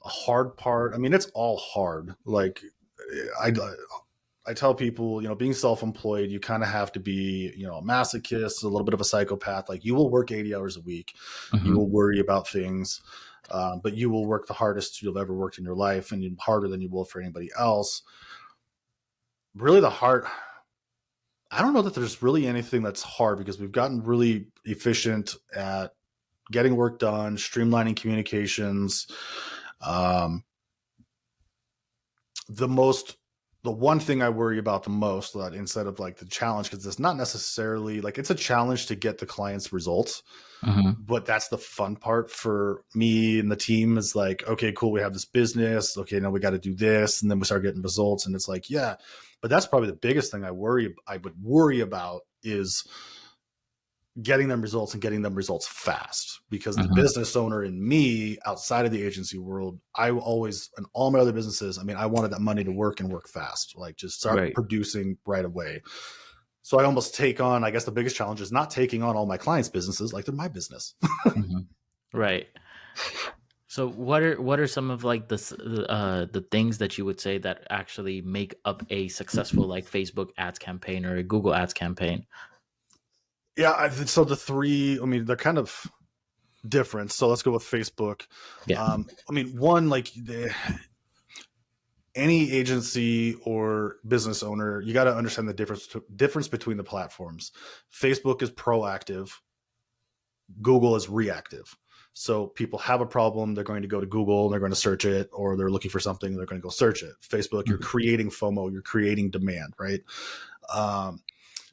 a hard part. I mean, it's all hard. Like, I I tell people, being self-employed, you kind of have to be, a masochist, a little bit of a psychopath. Like, you will work 80 hours a week, you Hmm. will worry about things, but you will work the hardest you've ever worked in your life, and harder than you will for anybody else. Really, I don't know that there's really anything that's hard because we've gotten really efficient at getting work done, streamlining communications. Um, the most the one thing I worry about the most, that instead of like the challenge, because it's not necessarily like, it's a challenge to get the client's results, Hmm. but that's the fun part for me and the team is like, okay, cool, we have this business, okay, now we got to do this, and then we start getting results, and it's like, yeah. But that's probably the biggest thing I would worry about is getting them results and getting them results fast, because the Hmm. business owner in me outside of the agency world, I always, in all my other businesses, I mean, I wanted that money to work and work fast, like just start Right. producing right away. So I almost take on, I guess the biggest challenge is not taking on all my clients' businesses like they're my business. Hmm. Right. So what are some of like the things that you would say that actually make up a successful like Facebook ads campaign or a Google ads campaign? Yeah, so the three, I mean, they're kind of different. So let's go with Facebook. Yeah. I mean, one, like any agency or business owner, you got to understand the difference between the platforms. Facebook is proactive, Google is reactive. So people have a problem, they're going to go to Google, they're going to search it, or they're looking for something, they're going to go search it. Facebook, you're Mhm. creating FOMO, you're creating demand, right? Um,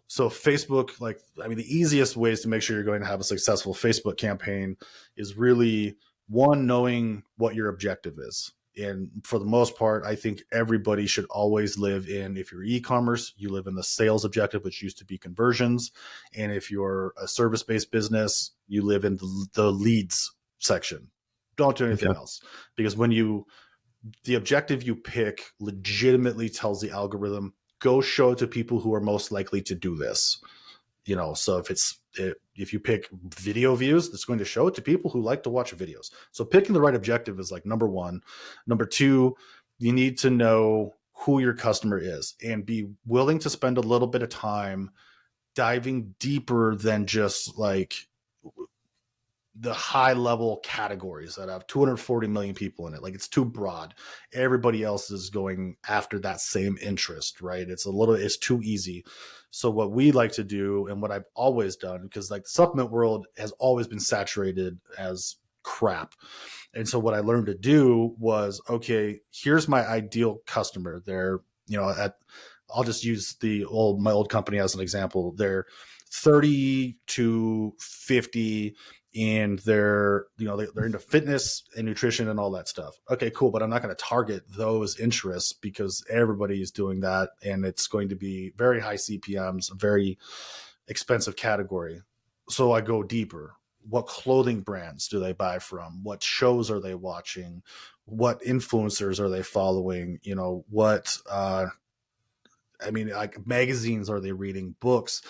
so Facebook, like, I mean, the easiest ways to make sure you're going to have a successful Facebook campaign is really one, knowing what your objective is. And for the most part, I think everybody should always live in, if you're e-commerce, you live in the sales objective, which used to be conversions. And if you're a service-based business, you live in the leads section. Don't do anything Okay. else, because the objective you pick legitimately tells the algorithm, go show it to people who are most likely to do this. So if you pick video views, it's going to show it to people who like to watch videos. So picking the right objective is like number one. Number two, you need to know who your customer is and be willing to spend a little bit of time diving deeper than just like the high level categories that have 240 million people in it. Like, it's too broad. Everybody else is going after that same interest, right? It's too easy. So what we like to do, and what I've always done, because like the supplement world has always been saturated as crap. And so what I learned to do was, okay, here's my ideal customer. I'll just use my old company as an example. They're 30 to 50, and they're into fitness and nutrition and all that stuff. Okay, cool. But I'm not going to target those interests, because everybody is doing that, and it's going to be very high CPMs, a very expensive category. So I go deeper. What clothing brands do they buy from? What shows are they watching? What influencers are they following? Like magazines are they reading? Books?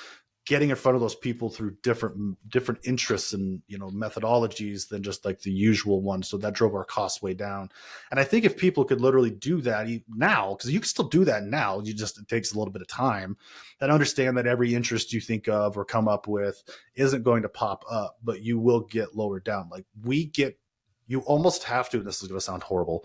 Getting in front of those people through different interests and methodologies than just like the usual ones. So that drove our costs way down. And I think if people could literally do that now, because you can still do that now, it takes a little bit of time, and understand that every interest you think of or come up with isn't going to pop up, but you will get lower down. Like, you almost have to, and this is going to sound horrible,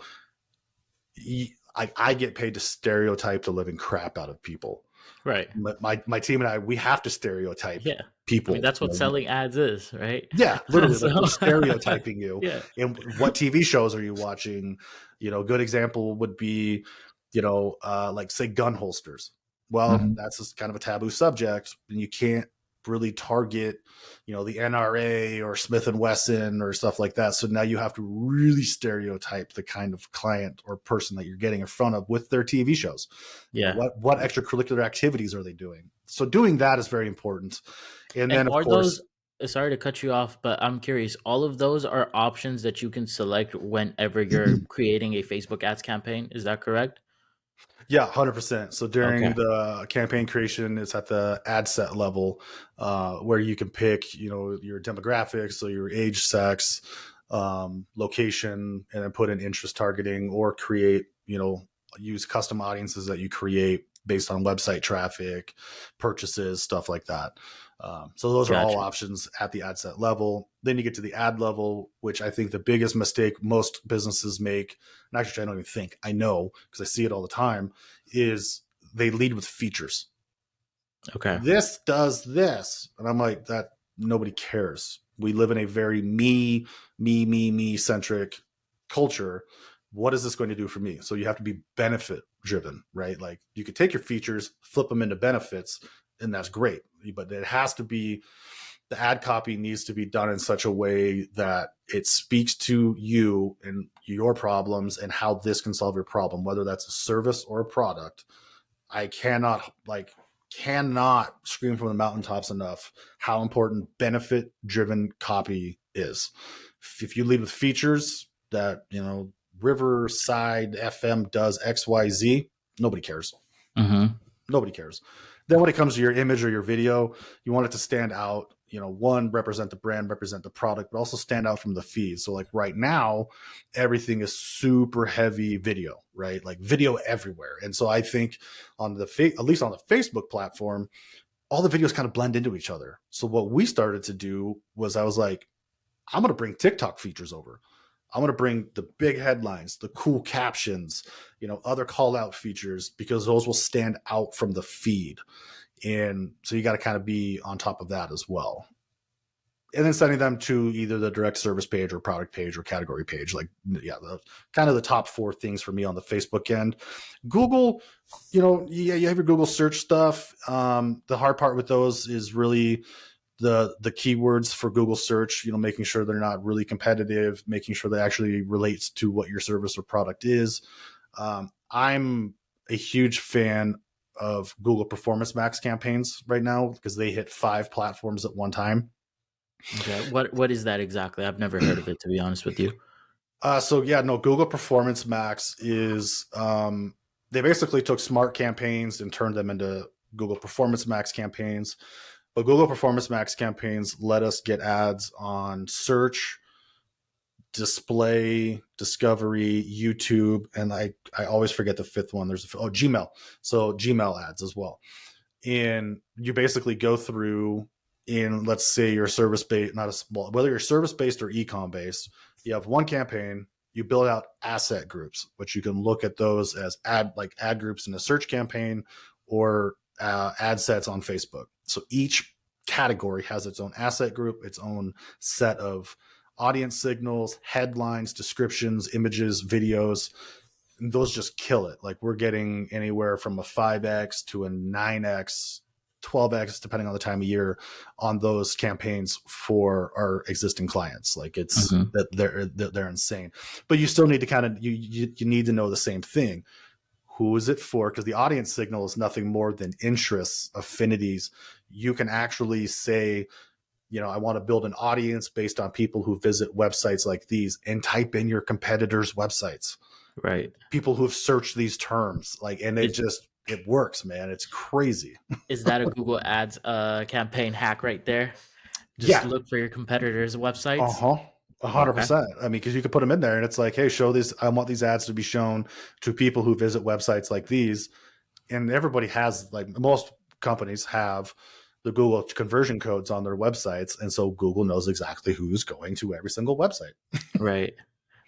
I get paid to stereotype the living crap out of people. Right. My team and I, we have to stereotype Yeah. I mean, people. that's what selling ads is, right? Yeah, literally, So like, we're stereotyping you. yeah. And what TV shows are you watching? Good example would be, like, say, gun holsters. Well, Mhm. that's just kind of a taboo subject, and you can't really target, the NRA or Smith and Wesson or stuff like that. So now you have to really stereotype the kind of client or person that you're getting in front of with their TV shows. Yeah. What extracurricular activities are they doing? So doing that is very important. And And then, of are those, course, sorry to cut you off, but I'm curious, all of those are options that you can select whenever you're creating a Facebook ads campaign. Is that correct? yeah, 100%. So Okay. during the campaign creation, it's at the ad set level, where you can pick, your demographics, so your age, sex, location, and then put in interest targeting, or create, use custom audiences that you create based on website traffic, purchases, stuff like that. So those are all Gotcha. options at the ad set level. Then you get to the ad level, which I think the biggest mistake most businesses make, and actually I don't even think, I know because I see it all the time, is they lead with features. Okay. This does this. And I'm like, that nobody cares. We live in a very me centric culture. What is this going to do for me? So you have to be benefit driven, right? Like, you could take your features, flip them into benefits, and that's great. But it has to be, the ad copy needs to be done in such a way that it speaks to you and your problems and how this can solve your problem, whether that's a service or a product. I cannot, like, cannot scream from the mountaintops enough how important benefit driven copy is. If you lead with features that, Riverside FM does XYZ, nobody cares. Mm-hmm. Nobody cares. Then when it comes to your image or your video, you want it to stand out, one, represent the brand, represent the product, but also stand out from the feed. So like right now, everything is super heavy video, right? Like video everywhere. And so I think on at least on the Facebook platform, all the videos kind of blend into each other. So what we started to do was I was like, I'm going to bring TikTok features over. I'm going to bring the big headlines, the cool captions, other call out features, because those will stand out from the feed. And so you got to kind of be on top of that as well. And then sending them to either the direct service page or product page or category page. Like, yeah, kind of the top 4 things for me on the Facebook end. Google, you have your Google search stuff. The hard part with those is really the keywords for Google search, making sure they're not really competitive, making sure they actually relates to what your service or product is. I'm a huge fan of Google Performance Max campaigns right now because they hit 5 platforms at one time. Okay. What is that exactly? I've never heard of it, to be honest with you. Google Performance Max is they basically took smart campaigns and turned them into Google Performance Max campaigns. But Google Performance Max campaigns let us get ads on search, display, discovery, YouTube, and I always forget the 5th one. There's Gmail. So Gmail ads as well. And you basically go through in, let's say, your service based, whether you're service based or ecom based, you have one campaign, you build out asset groups, which you can look at those as ad groups in a search campaign or ad sets on Facebook. So each category has its own asset group, its own set of audience signals, headlines, descriptions, images, videos. And those just kill it. Like we're getting anywhere from a 5x to a 9x, 12x, depending on the time of year, on those campaigns for our existing clients. Like it's that they're insane. But you still need to kind of you need to know the same thing. Who is it for? Because the audience signal is nothing more than interests, affinities. You can actually say, I want to build an audience based on people who visit websites like these, and type in your competitors' websites. Right. People who've searched these terms, and it works, man. It's crazy. Is that a Google Ads campaign hack right there? Just Yeah. look for your competitors' websites. 100%. I mean, because you could put them in there and it's like, hey, show these. I want these ads to be shown to people who visit websites like these. And everybody has, like most companies have, the Google conversion codes on their websites. And so Google knows exactly who's going to every single website. Right.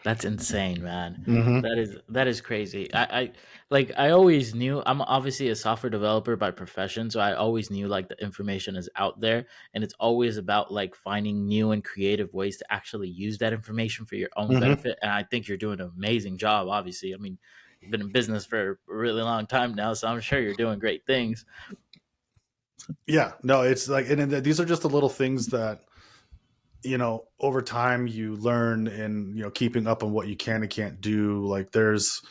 That's insane, man. Mm-hmm. That is crazy. I always knew, I'm obviously a software developer by profession, so I always knew like the information is out there, and it's always about like finding new and creative ways to actually use that information for your own Mm-hmm. benefit. And I think you're doing an amazing job, obviously. I mean, you've been in business for a really long time now, so I'm sure you're doing great things. Yeah, no, it's like, and these are just the little things that, over time you learn, and, keeping up on what you can and can't do. Like there's,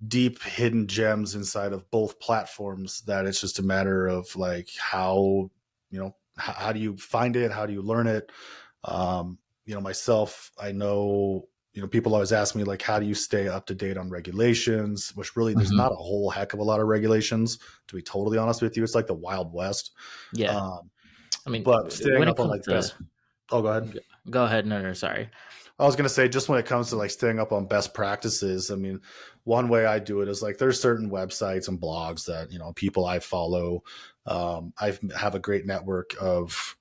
deep hidden gems inside of both platforms that it's just a matter of like how, how do you find it? How do you learn it? Myself, I know, people always ask me like, how do you stay up to date on regulations? Which really, there's not a whole heck of a lot of regulations, to be totally honest with you. It's like the Wild West. Yeah. Um, I mean, but staying when it up on comes like to, best, oh, go ahead. go ahead. No, sorry. I was going to say, just when it comes to like staying up on best practices, I mean, one way I do it is like there's certain websites and blogs that, people I follow. I have a great network of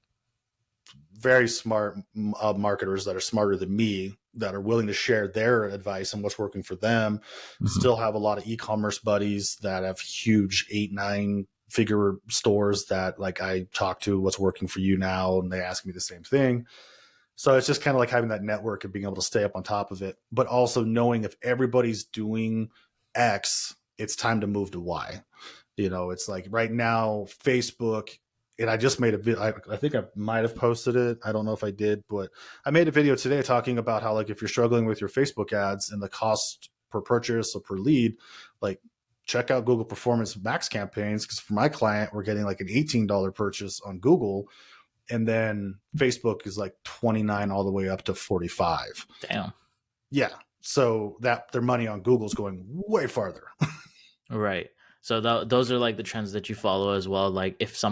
very smart marketers that are smarter than me, that are willing to share their advice and what's working for them. Still have a lot of e-commerce buddies that have huge 8-9 figure stores that like I talk to, what's working for you now, and they ask me the same thing. So it's just kind of like having that network and being able to stay up on top of it, but also knowing if everybody's doing X, it's time to move to Y. It's like right now, Facebook, and I just made a video. I think I might have posted it. I don't know if I did, but I made a video today talking about how, like, if you're struggling with your Facebook ads and the cost per purchase or per lead, like check out Google Performance Max campaigns, because for my client, we're getting like an $18 purchase on Google, and then Facebook is like 29 all the way up to 45. Damn. Yeah. So that their money on Google is going way farther. Right. So those are like the trends that you follow as well. Like if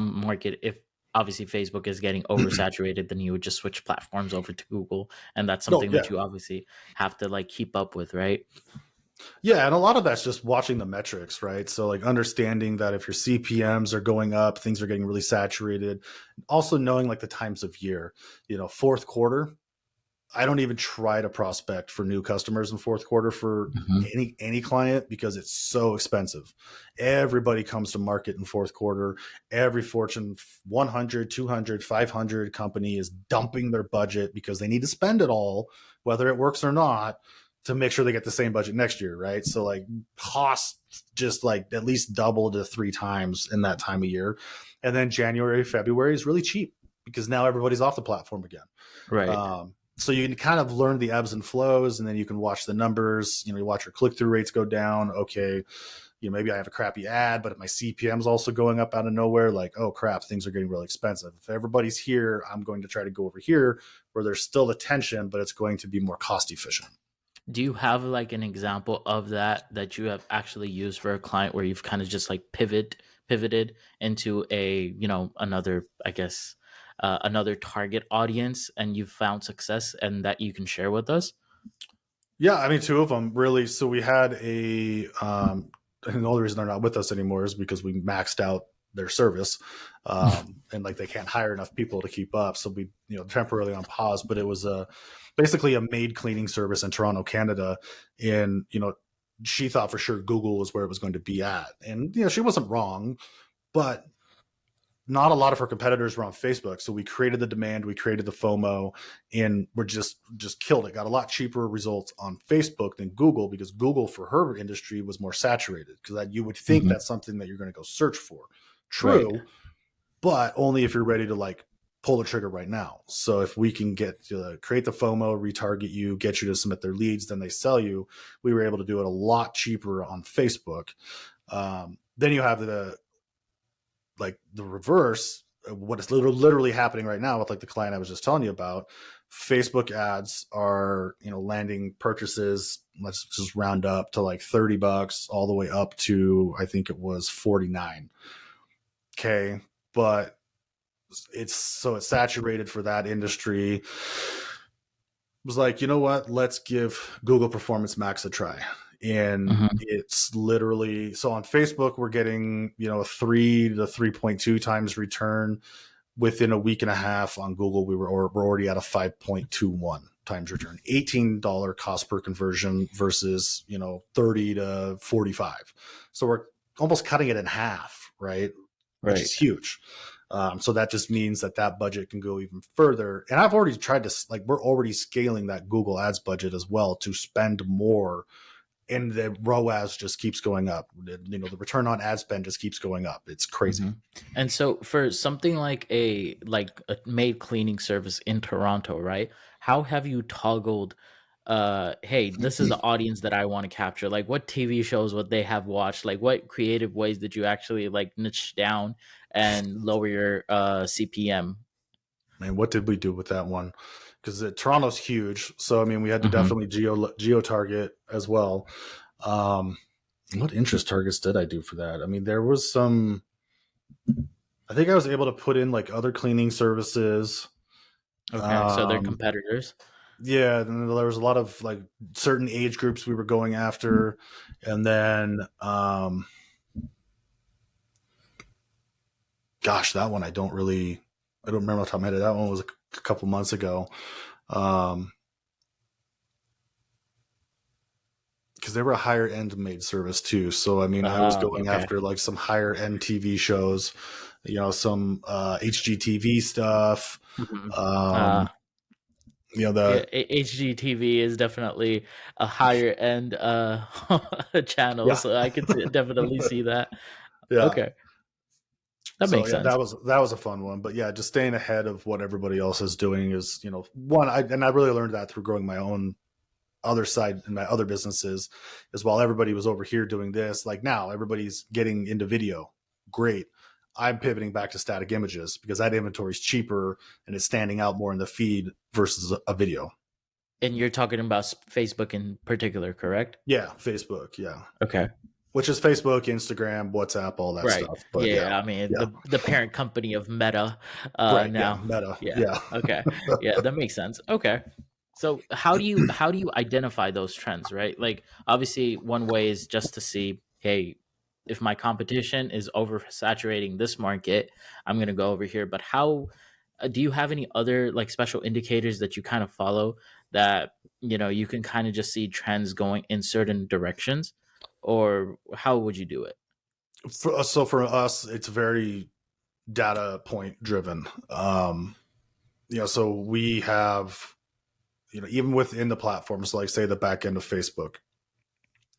obviously Facebook is getting oversaturated, then you would just switch platforms over to Google, and that's Oh, something that yeah. you obviously have to like keep up with, right? Yeah, and a lot of that's just watching the metrics, right? So like understanding that if your CPMs are going up, things are getting really saturated. Also knowing like the times of year, fourth quarter, I don't even try to prospect for new customers in fourth quarter for Hmm. any client, because it's so expensive. Everybody comes to market in fourth quarter. Every Fortune 100, 200, 500 company is dumping their budget because they need to spend it all, whether it works or not, to make sure they get the same budget next year, right? So like costs just like at least double to 3 times in that time of year. And then January, February is really cheap because now everybody's off the platform again. Right. So you can kind of learn the ebbs and flows, and then you can watch the numbers. You watch your click-through rates go down. Okay, maybe I have a crappy ad, but if my CPM's also going up out of nowhere, like, oh crap, things are getting really expensive. If everybody's here, I'm going to try to go over here where there's still attention, but it's going to be more cost efficient. Do you have like an example of that you have actually used for a client where you've kind of just like pivoted into another, I guess, another target audience, and you've found success and that you can share with us? Yeah, I mean, 2 of them really. So we had and the only reason they're not with us anymore is because we maxed out their service, and like they can't hire enough people to keep up. So we, temporarily on pause. But it was basically a maid cleaning service in Toronto, Canada, and she thought for sure Google was where it was going to be at, and she wasn't wrong, but not a lot of her competitors were on Facebook. So we created the demand, we created the FOMO, and we're just killed it. Got a lot cheaper results on Facebook than Google, because Google for her industry was more saturated, because that you would think Hmm. that's something that you're going to go search for. Right. True, but only if you're ready to like pull the trigger right now. So if we can get to create the FOMO, retarget you, get you to submit their leads, then they sell you. We were able to do it a lot cheaper on Facebook. Then you have the reverse, what is literally happening right now with like the client I was just telling you about. Facebook ads are landing purchases, let's just round up to like $30 all the way up to, I think it was 49. Okay, but it's saturated for that industry. It was like, you know what, let's give Google Performance Max a try. And Hmm. it's literally, so on Facebook we're getting a 3 to 3.2 times return. Within a week and a half on Google, we're already at a 5.21 times return. $18 cost per conversion versus 30 to 45. So we're almost cutting it in half, right? Which is Right. huge. So that just means that budget can go even further. And I've already tried to, like, we're already scaling that Google Ads budget as well to spend more, and the ROAS just keeps going up. The return on ad spend just keeps going up. It's crazy. Hmm. And so for something like a maid cleaning service in Toronto, right? How have you toggled hey, this is the audience that I want to capture. Like what TV shows would they have watched? Like what creative ways did you actually like niche down and lower your CPM? Man, what did we do with that one? Because Toronto's huge, so I mean, we had to Hmm. definitely geo target as well. Um, what interest targets did I do for that? I mean, there was some. I think I was able to put in like other cleaning services. Okay, so they're Um, competitors. yeah, and there was a lot of like certain age groups we were going after, and then, gosh, that one I don't remember off the top of my head. That one was a couple months ago. Um, because they were a higher end made service too. So I mean, I was going Okay. after like some higher end TV shows, some HGTV stuff. Mhm. Um, Yeah, the HGTV is definitely a higher end channel, yeah, so I could definitely see that. yeah. Okay, that So makes yeah, sense. that was a fun one. But yeah, just staying ahead of what everybody else is doing is one. I really learned that through growing my own other side in my other businesses is while everybody was over here doing this, like now everybody's getting into video. Great. I'm pivoting back to static images because that inventory is cheaper and it's standing out more in the feed versus a video. And you're talking about Facebook in particular, correct? Yeah, Facebook. Yeah, Okay. which is Facebook, Instagram, WhatsApp, all that Right. stuff. But yeah, Yeah. I mean, yeah, the parent company of Meta right. Yeah, now. Meta. Yeah. Yeah. Okay. Yeah, that makes sense. Okay. So how do you identify those trends, right? Like obviously one way is just to see, hey, if my competition is oversaturating this market, I'm going to go over here. But how do you have any other like special indicators that you kind of follow that, you can kind of just see trends going in certain directions, or how would you do it? So for us, it's very data point driven. So we have, even within the platforms, like say the back end of Facebook,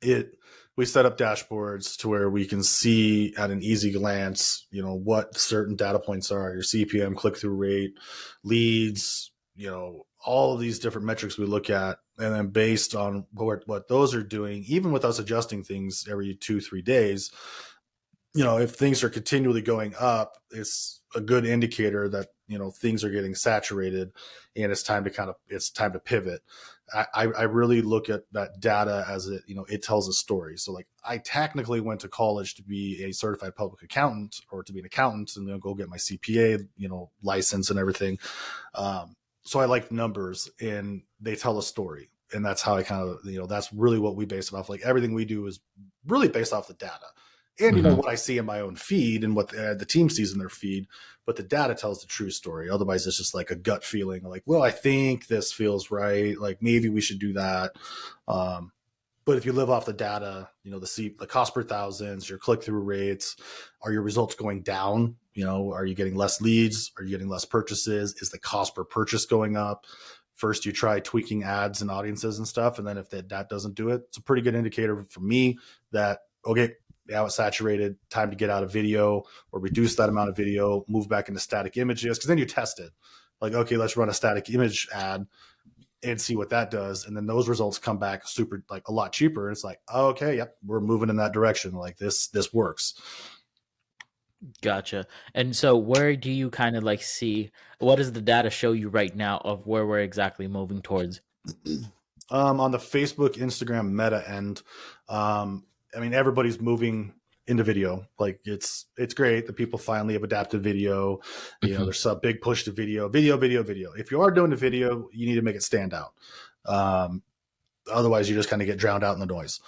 it we set up dashboards to where we can see at an easy glance, what certain data points are, your CPM, click through rate, leads, all of these different metrics we look at. And then based on what those are doing, even with us adjusting things every 2-3 days, if things are continually going up, it's a good indicator that things are getting saturated, and it's time to pivot. I really look at that data as it tells a story. So like I technically went to college to be a certified public accountant or to be an accountant and then go get my CPA license and everything. So I like numbers and they tell a story. And that's how I kind of, that's really what we base it off. Like everything we do is really based off the data. And Mhm. what I see in my own feed and what the team sees in their feed, but the data tells the true story. Otherwise, it's just like a gut feeling, like, well, I think this feels right. Like maybe we should do that. But if you live off the data, the cost per thousands, your click through rates, are your results going down? Are you getting less leads? Are you getting less purchases? Is the cost per purchase going up? First, you try tweaking ads and audiences and stuff, and then if that doesn't do it, it's a pretty good indicator for me that okay, now it's saturated, time to get out of video or reduce that amount of video, move back into static images. Cause then you test it. Like, okay, let's run a static image ad and see what that does. And then those results come back super, like a lot cheaper. And it's like, oh, okay, yep, we're moving in that direction. Like this works. Gotcha. And so where do you kind of like see, what does the data show you right now of where we're exactly moving towards? On the Facebook, Instagram meta end, everybody's moving into video. Like it's great that people finally have adapted video. Mhm. There's a big push to video. If you are doing the video, you need to make it stand out. Otherwise, you just kind of get drowned out in the noise.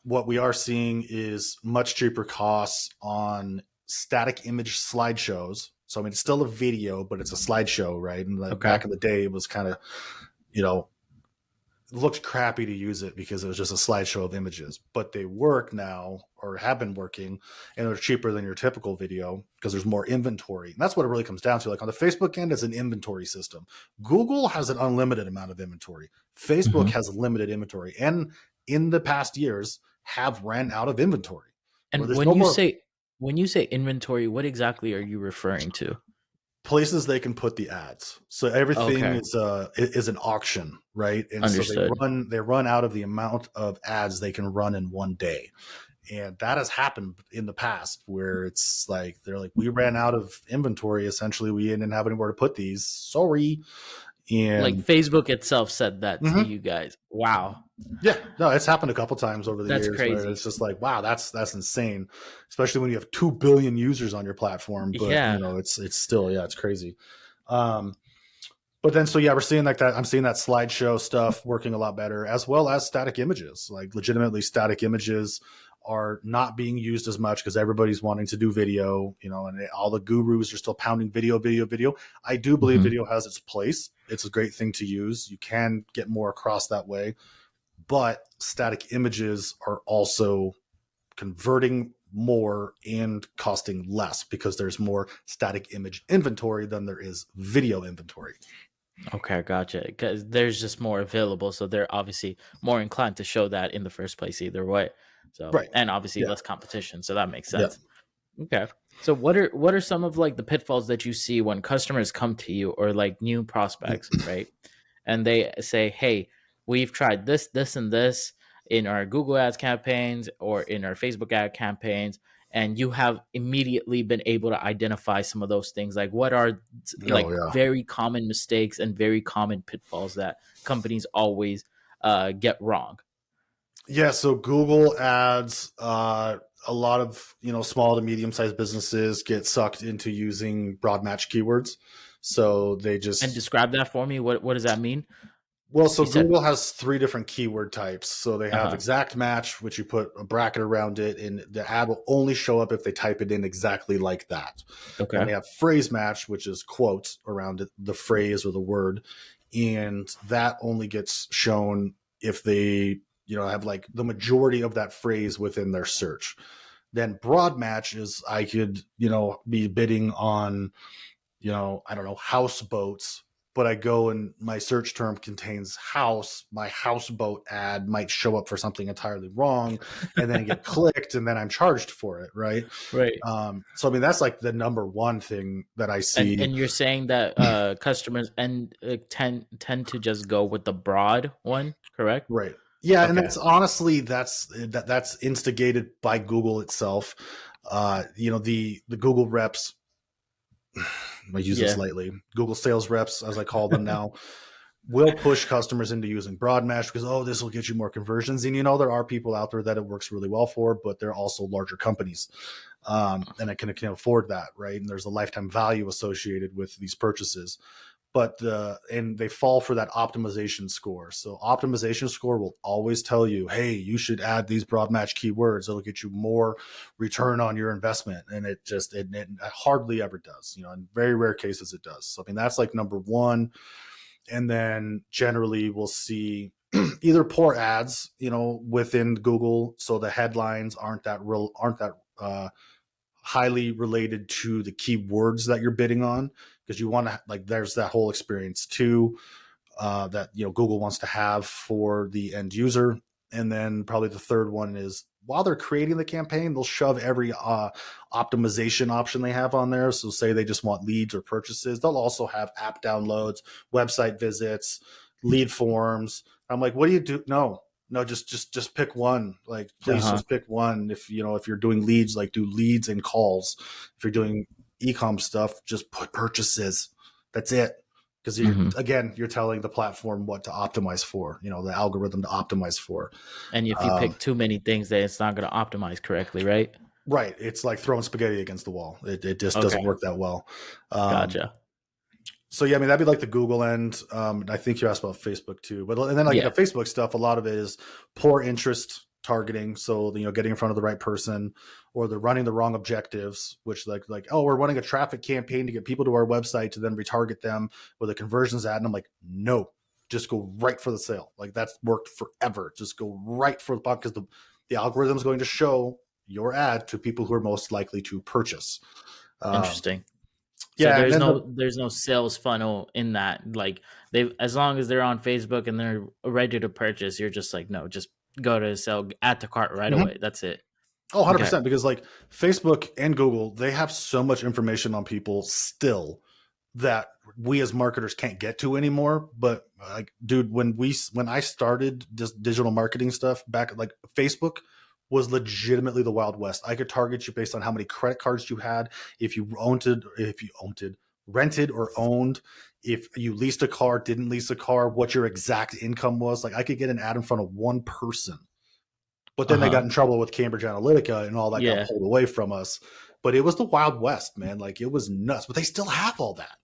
What we are seeing is much cheaper costs on static image slideshows. So it's still a video, but it's a slideshow, right? And like Okay. back in the day, it was kind of, looked crappy to use it because it was just a slideshow of images, but they work now or have been working, and they're cheaper than your typical video because there's more inventory. And that's what it really comes down to. Like on the Facebook end, it's an inventory system. Google has an unlimited amount of inventory. Facebook Mhm. has limited inventory, and in the past years have ran out of inventory where And there's no more when you say inventory, what exactly are you referring to? places they can put the ads. So everything Okay. is an auction, right? And so Understood. they run out of the amount of ads they can run in one day. And that has happened in the past where it's like they're like, we ran out of inventory. Essentially, we didn't have anywhere to put these. Sorry. Like And Facebook itself said that to mhm, you guys. Wow. yeah, no, it's happened a couple times over the That's years where crazy. it's just like, wow, that's insane. Especially when you have 2 billion users on your platform. But Yeah. it's still, yeah, it's crazy. Um, But then, so yeah, we're seeing like that. I'm seeing that slideshow stuff working a lot better, as well as static images. Like, legitimately, static images are not being used as much because everybody's wanting to do video, and all the gurus are still pounding video, video, video. I do believe Mhm. video has its place. It's a great thing to use. You can get more across that way, but static images are also converting more and costing less because there's more static image inventory than there is video inventory. Okay, gotcha. Because there's just more available, so they're obviously more inclined to show that in the first place, either way. So, Right. and obviously Yeah. less competition, so that makes Yeah. sense. Okay. So, what are some of like the pitfalls that you see when customers come to you or like new prospects, right? And they say, "Hey, we've tried this, this, and this in our Google ads campaigns or in our Facebook ad campaigns, and you have immediately been able to identify some of those things. Like, what are Oh like yeah. very common mistakes and very common pitfalls that companies always get wrong? Yeah, so Google Ads, a lot of small to medium sized businesses get sucked into using broad match keywords. So they And just describe that for me. What does that mean? well, so You said, Google has three different keyword types. So they uh have huh. exact match, which you put a bracket around it, and the ad will only show up if they type it in exactly like that. Then Okay. they have phrase match, which is quotes around it, the phrase or the word, and that only gets shown if they have like the majority of that phrase within their search. Then broad match is I could be bidding on I don't know, houseboats, but I go and my search term contains house, my houseboat ad might show up for something entirely wrong and then get clicked and then I'm charged for it, right? Right. So I mean that's like the number one thing that I see. And you're saying that customers and tend to just go with the broad one, correct? Right. Yeah, and Okay. that's honestly that's instigated by Google itself. The Google reps, I use this Yeah. lightly, Google sales reps, as I call them now, will push customers into using broad match because, oh, this will get you more conversions. And there are people out there that it works really well for, but they're also larger companies. And I can afford that, right? And there's a lifetime value associated with these purchases. But and they fall for that optimization score. So optimization score will always tell you, hey, you should add these broad match keywords. It'll get you more return on your investment. And it hardly ever does. In very rare cases it does. So I mean that's like number one. And then generally we'll see either poor ads, within Google. So the headlines aren't that highly related to the keywords that you're bidding on because you want to like there's that whole experience too that Google wants to have for the end user. And then probably the third one is while they're creating the campaign, they'll shove every optimization option they have on there. So say they just want leads or purchases, they'll also have app downloads, website visits, lead forms. I'm like, what do you do? No, just pick one. Like, please Uh-huh. just pick one. If you're doing leads, like do leads and calls. If you're doing ecom stuff, just put purchases. That's it. Because Hmm. you're telling the platform what to optimize for, the algorithm to optimize for. And if you Um, pick too many things, then it's not going to optimize correctly, right? right. It's like throwing spaghetti against the wall. It just Okay. doesn't work that well. Um, Gotcha. So yeah, I mean that'd be like the Google end. I think you asked about Facebook too, but and then like the Yeah. Facebook stuff, a lot of it is poor interest targeting. So getting in front of the right person, or they're running the wrong objectives, which like oh we're running a traffic campaign to get people to our website to then retarget them with a conversions ad, and I'm like no, just go right for the sale. Like that's worked forever. Just go right for the pop because the algorithm is going to show your ad to people who are most likely to purchase. Um, Interesting. So yeah, and there's then no there's no sales funnel in that. Like, they, as long as they're on Facebook and they're ready to purchase, you're just like, no, just go to sell, add to cart right the away. That's it. Oh, Okay. 100%. Because like Facebook and Google, they have so much information on people still that we as marketers can't get to anymore. But like, dude, when I started just digital marketing stuff back, like Facebook was legitimately the Wild West. I could target you based on how many credit cards you had, if you rented or owned, if you leased a car, didn't lease a car, what your exact income was. Like I could get an ad in front of one person, but then they got Uh-huh. in trouble with Cambridge Analytica and all that got Yeah. pulled away from us. But it was the Wild West, man. Like it was nuts. But they still have all that.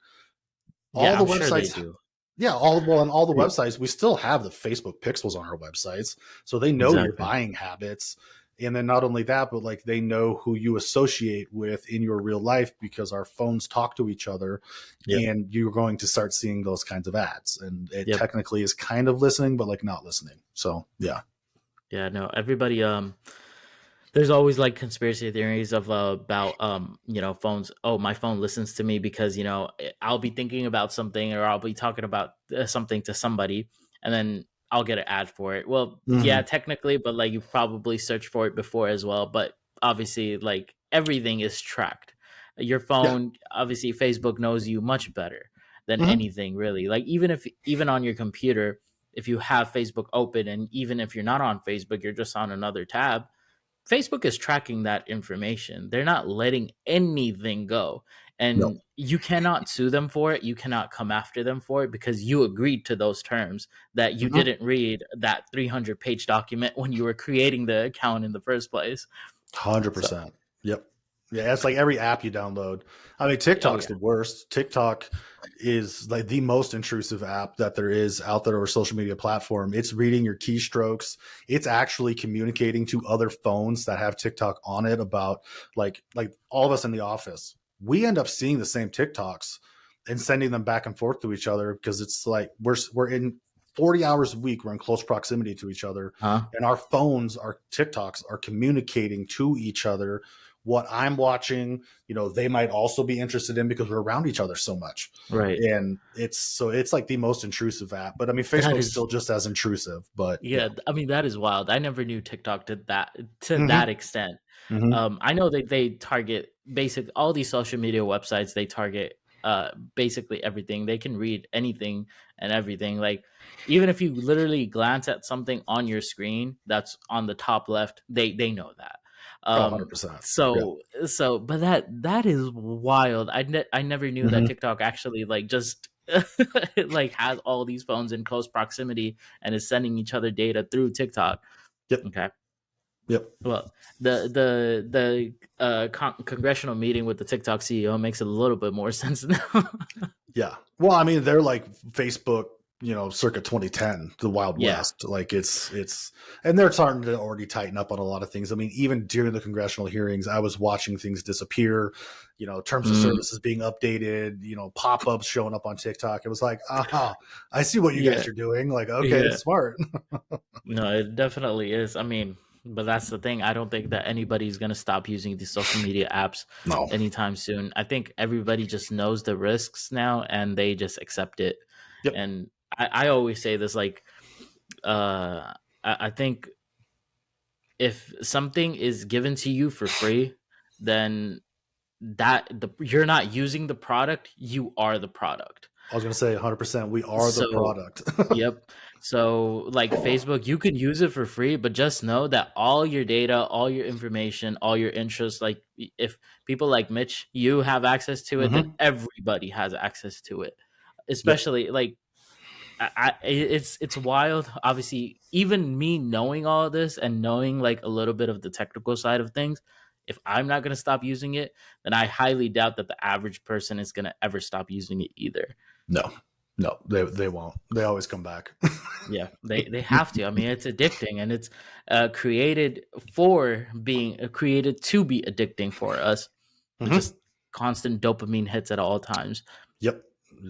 All Yeah, the I'm sure they websites, do. yeah, on all the websites, we still have the Facebook pixels on our websites. So they know your Exactly. buying habits. And then not only that, but like they know who you associate with in your real life because our phones talk to each other Yep. and you're going to start seeing those kinds of ads. And it Yep. technically is kind of listening, but like not listening. So yeah. Yeah, no, everybody there's always like conspiracy theories of about phones. Oh, my phone listens to me because I'll be thinking about something, or I'll be talking about something to somebody, and then I'll get an ad for it. Well, yeah, Mhm. technically, but like you've probably searched for it before as well. But obviously, like everything is tracked. Your Yeah. phone, obviously, Facebook knows you much better than Mhm. anything really. Like, even on your computer, if you have Facebook open, and even if you're not on Facebook, you're just on another tab, Facebook is tracking that information. They're not letting anything go. No. And you cannot sue them for it. You cannot come after them for it because you agreed to those terms, that you Mhm. didn't read that 300-page document when you were creating the account in the first place. So, 100%. Yep. Yeah, it's like every app you download. I mean, oh, TikTok's yeah. the worst. TikTok is like the most intrusive app that there is out there, or social media platform. It's reading your keystrokes. It's actually communicating to other phones that have TikTok on it about like all of us in the office. We end up seeing the same TikToks and sending them back and forth to each other because it's like we're in 40 hours a week. We're in close proximity to each other, Huh? and our phones, our TikToks are communicating to each other what I'm watching, they might also be interested in because we're around each other so much. Right. And it's like the most intrusive app. But I mean, That Facebook's is, still just as intrusive, but yeah. yeah. I mean, that is wild. I never knew TikTok did that to that Hmm. extent. Hmm. I know that they target all these social media websites. They target basically everything. They can read anything and everything. Like, even if you literally glance at something on your screen that's on the top left, they know that. Oh, Um, 100%. Yeah. but that is wild. I never knew that Hmm. TikTok actually like just like has all these phones in close proximity and is sending each other data through TikTok. Yep. Okay. Yep. Well, the congressional meeting with the TikTok CEO makes a little bit more sense now. Yeah. Well, I mean, they're like Facebook, circa 2010, the Wild Yeah. West. Like and they're starting to already tighten up on a lot of things. I mean, even during the congressional hearings, I was watching things disappear, terms of Mm, services being updated, pop-ups showing up on TikTok. It was like, aha, I see what you yeah. guys are doing. Like, okay, Yeah. it's smart. No, it definitely is. I mean, but that's the thing. I don't think that anybody's going to stop using these social media apps No. anytime soon. I think everybody just knows the risks now and they just accept it. Yep. And I always say this, like, I think if something is given to you for free, then you're not using the product, you are the product. I was going to say 100%. We are the So, product. yep. So, like Facebook, you can use it for free, but just know that all your data, all your information, all your interests, like if people like Mitch, you have access to it, then Hmm. everybody has access to it. Yep. Especially like it's wild. Obviously, even me knowing all of this and knowing like a little bit of the technical side of things, if I'm not going to stop using it, then I highly doubt that the average person is going to ever stop using it either. No. No, they won't. They always come back. Yeah, they have to. I mean, it's addicting, and it's created for being created to be addicting for us. With Hmm. just constant dopamine hits at all times. Yep.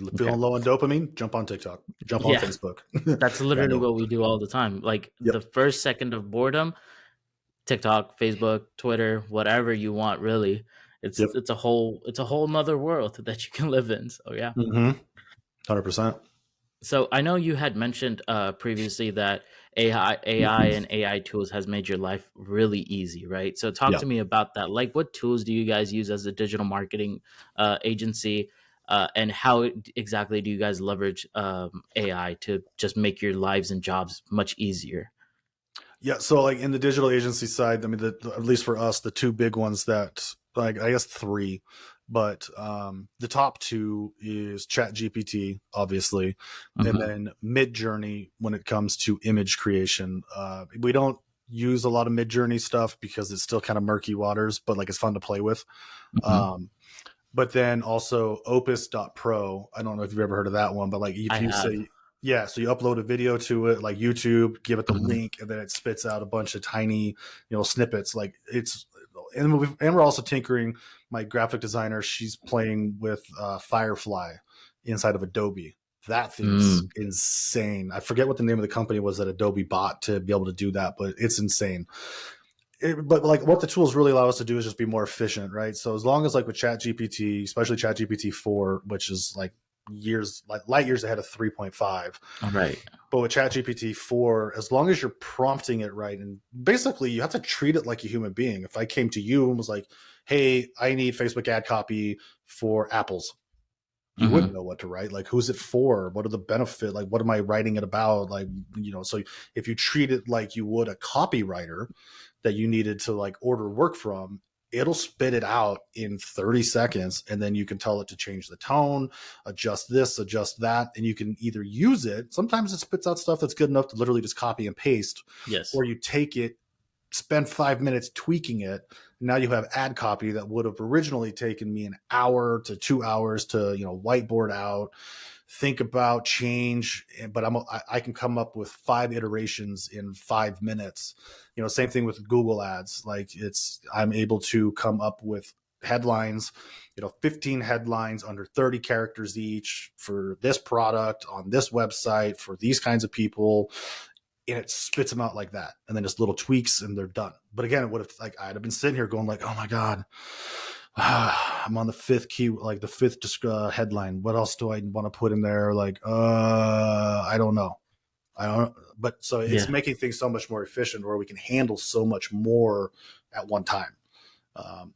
Okay, Feeling low on dopamine? Jump on TikTok. Jump on yeah, Facebook. that's Yeah, I literally know. what we do all the time. Like Yep. the first second of boredom, TikTok, Facebook, Twitter, whatever you want, really. Yep. It's a whole nother world that you can live in. So yeah. 100%. So I know you had mentioned previously that AI and AI tools has made your life really easy, right? So talk Yeah. to me about that. Like, what tools do you guys use as a digital marketing agency, and how exactly do you guys leverage AI to just make your lives and jobs much easier? Yeah. So, like in the digital agency side, I mean, at least for us, the two big ones that, like, I guess three, but the top two is Chat GPT, obviously, and Hmm. then Mid Journey when it comes to image creation. We don't use a lot of Mid Journey stuff because it's still kind of murky waters, but like it's fun to play with. Hmm. Um, but then also Opus.pro. I don't know if you've ever heard of that one, but like if I you have. say, yeah, so you upload a video to it, like YouTube, give it the Hmm. link, and then it spits out a bunch of tiny, snippets. Like and we're also tinkering. My graphic designer, she's playing with Firefly inside of Adobe. That thing's Mm. insane. I forget what the name of the company was that Adobe bought to be able to do that, but it's insane. But like what the tools really allow us to do is just be more efficient, right? So as long as like with Chat GPT, especially Chat GPT 4, which is like light years ahead of 3.5, All right. but with Chat GPT 4, as long as you're prompting it right, and basically you have to treat it like a human being. If I came to you and was like, hey, I need Facebook ad copy for apples, you wouldn't Hmm. know what to write. Like, who's it for? What are the benefit? Like, what am I writing it about? Like, so if you treat it like you would a copywriter that you needed to like order work from, it'll spit it out in 30 seconds. And then you can tell it to change the tone, adjust this, adjust that. And you can either use it. Sometimes it spits out stuff that's good enough to literally just copy and paste, Yes. or you take it, spend 5 minutes tweaking it. Now you have ad copy that would have originally taken me an hour to 2 hours to, whiteboard out, think about, change. But I can come up with 5 iterations in 5 minutes. Same thing with Google ads. Like, I'm able to come up with headlines, 15 headlines under 30 characters each for this product on this website for these kinds of people, and it spits them out like that, and then just little tweaks and they're done. But again, it would have, like, I'd have been sitting here going like, oh my god, I'm on the fifth key, like the fifth headline. What else do I want to put in there? Like, I don't know. I don't. But so it's Yeah. making things so much more efficient, where we can handle so much more at one time.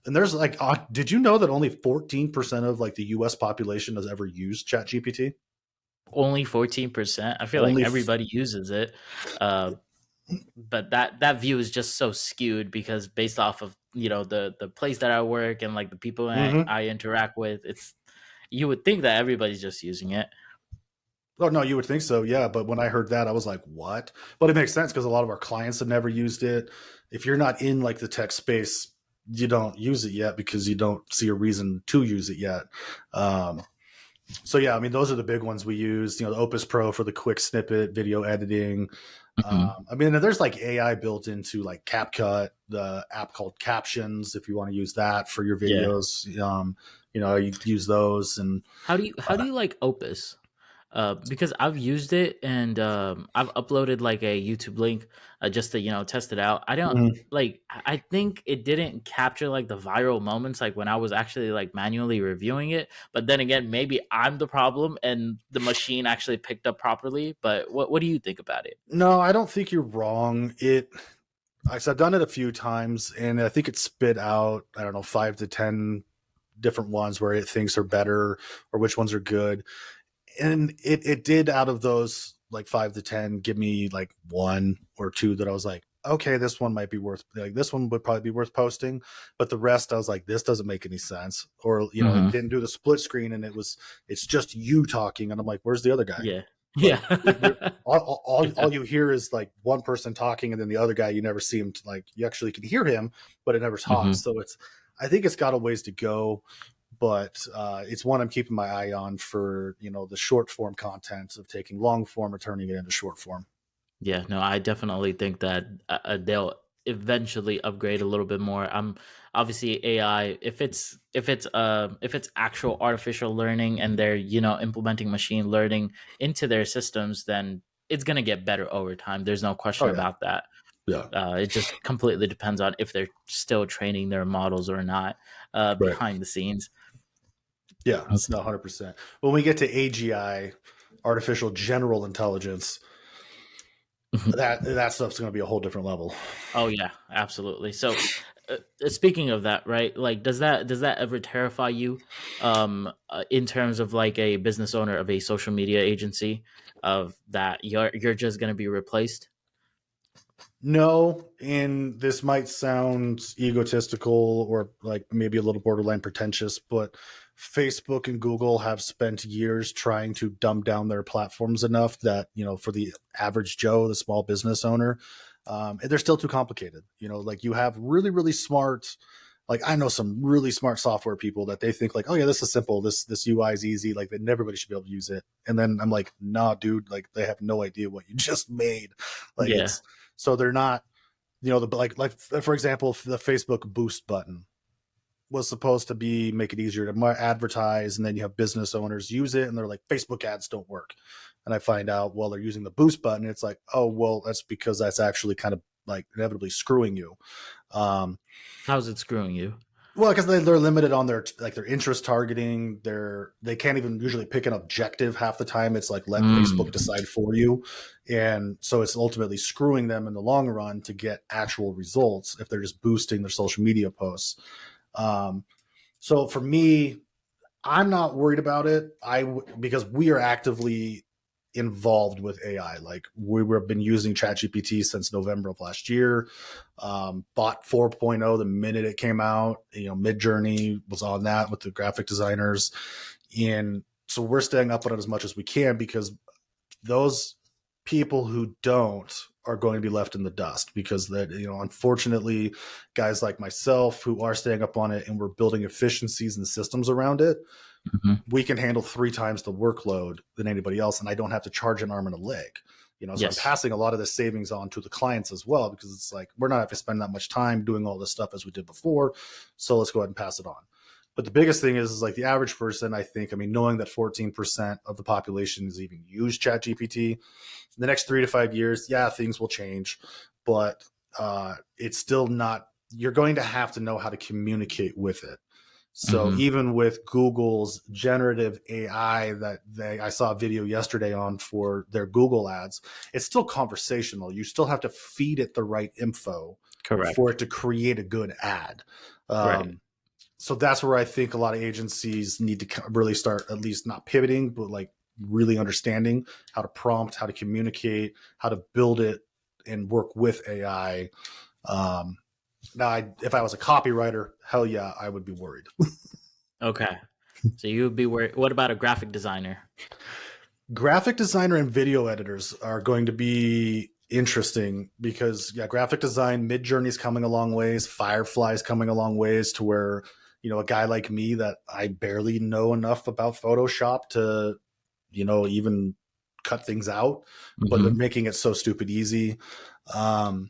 And there's like, did you know that only 14% of like the U.S. population has ever used ChatGPT? Only 14%. I feel like Only. everybody uses it. Uh, but that view is just so skewed because based off of the place that I work and like the people Mhm. I interact with, it's you would think that everybody's just using it. Oh no, you would think so, yeah. But when I heard that, I was like, "What?" But it makes sense because a lot of our clients have never used it. If you're not in like the tech space, you don't use it yet because you don't see a reason to use it yet. Um, so yeah, I mean, those are the big ones we use. The Opus Pro for the quick snippet video editing. Hmm. I mean, there's like AI built into like CapCut, the app called Captions. If you want to use that for your Yeah. videos, you use those and. How do you like Opus? Because I've used it and I've uploaded like a YouTube link just to test it out. I don't Mhm. like. I think it didn't capture like the viral moments like when I was actually like manually reviewing it. But then again, maybe I'm the problem and the machine actually picked up properly. But what do you think about it? No, I don't think you're wrong. I've done it a few times, and I think it spit out, I don't know, 5 to 10 different ones where it thinks are better or which ones are good. And it did, out of those like 5 to 10, give me like one or two that I was like, okay, this one might be worth, like, this one would probably be worth posting. But the rest, I was like, this doesn't make any sense. Or, it Hmm. didn't do the split screen, and it's just you talking. And I'm like, where's the other guy? Yeah. Like, Yeah. all Yeah. you hear is like one person talking, and then the other guy, you never see him. Like, you actually can hear him, but it never Hmm. talks. So I think it's got a ways to go, but it's one I'm keeping my eye on for the short form content of taking long form or turning it into short form. Yeah, no, I definitely think that they'll eventually upgrade a little bit more. Obviously AI, if it's actual artificial learning and they're implementing machine learning into their systems, then it's gonna get better over time. There's no Oh question yeah, about that. yeah, It just completely depends on if they're still training their models or not right, behind the scenes. yeah, no, 100%. When we get to AGI, artificial general intelligence, that stuff's going to be a whole different level. Oh yeah, absolutely. So, speaking of that, right? Like, does that ever terrify you, in terms of like a business owner of a social media agency, of that you're just gonna be replaced? No, and this might sound egotistical or like maybe a little borderline pretentious, but Facebook and Google have spent years trying to dumb down their platforms enough that, for the average Joe, the small business owner, and they're still too complicated. Like, you have really, really smart, like, I know some really smart software people that they think like, oh yeah, this is simple. This UI is easy. Like, then everybody should be able to use it. And then I'm like, nah, dude, like, they have no idea what you just made. Like, Yeah. so they're not, like for example, the Facebook boost button was supposed to be make it easier to advertise, and then you have business owners use it and they're like, Facebook ads don't work. And I find out, well, they're using the boost button. It's like, oh well, that's because that's actually kind of like inevitably screwing you. um How's it screwing you? well, because they're limited on their interest targeting. They can't even usually pick an objective half the time. It's like, let Facebook Mm. decide for you, and so it's ultimately screwing them in the long run to get actual results if they're just boosting their social media posts. Um, so for me, I'm not worried about it. Because we are actively involved with AI. Like we've been using ChatGPT since November of last year. Bought 4.0 the minute it came out. Midjourney was on that with the graphic designers, and so we're staying up on it as much as we can because those people who don't are going to be left in the dust because that unfortunately guys like myself who are staying up on it and we're building efficiencies and systems around it, Mm-hmm. we can handle 3 times the workload than anybody else, and I don't have to charge an arm and a leg. So I'm Yes. passing a lot of the savings on to the clients as well because it's like we're not having to spend that much time doing all this stuff as we did before, so let's go ahead and pass it on. But the biggest thing is like the average person, I think, knowing that 14% of the population is even use ChatGPT, in the next 3 to 5 years, yeah, things will change, but it's still not, you're going to have to know how to communicate with it. So Mm-hmm. even with Google's generative AI I saw a video yesterday on for their Google ads, it's still conversational. You still have to feed it the right info for Correct. it to create a good ad. Right. So that's where I think a lot of agencies need to really start at least not pivoting, but like really understanding how to prompt, how to communicate, how to build it and work with AI. Um, if I was a copywriter, hell yeah, I would be worried. Okay. So you would be worried. What about a graphic designer? Graphic designer and video editors are going to be interesting because yeah, graphic design, Midjourney's coming a long ways, Firefly's coming a long ways to where a guy like me that I barely know enough about Photoshop to even cut things out, but they're Mm-hmm. making it so stupid easy. Um,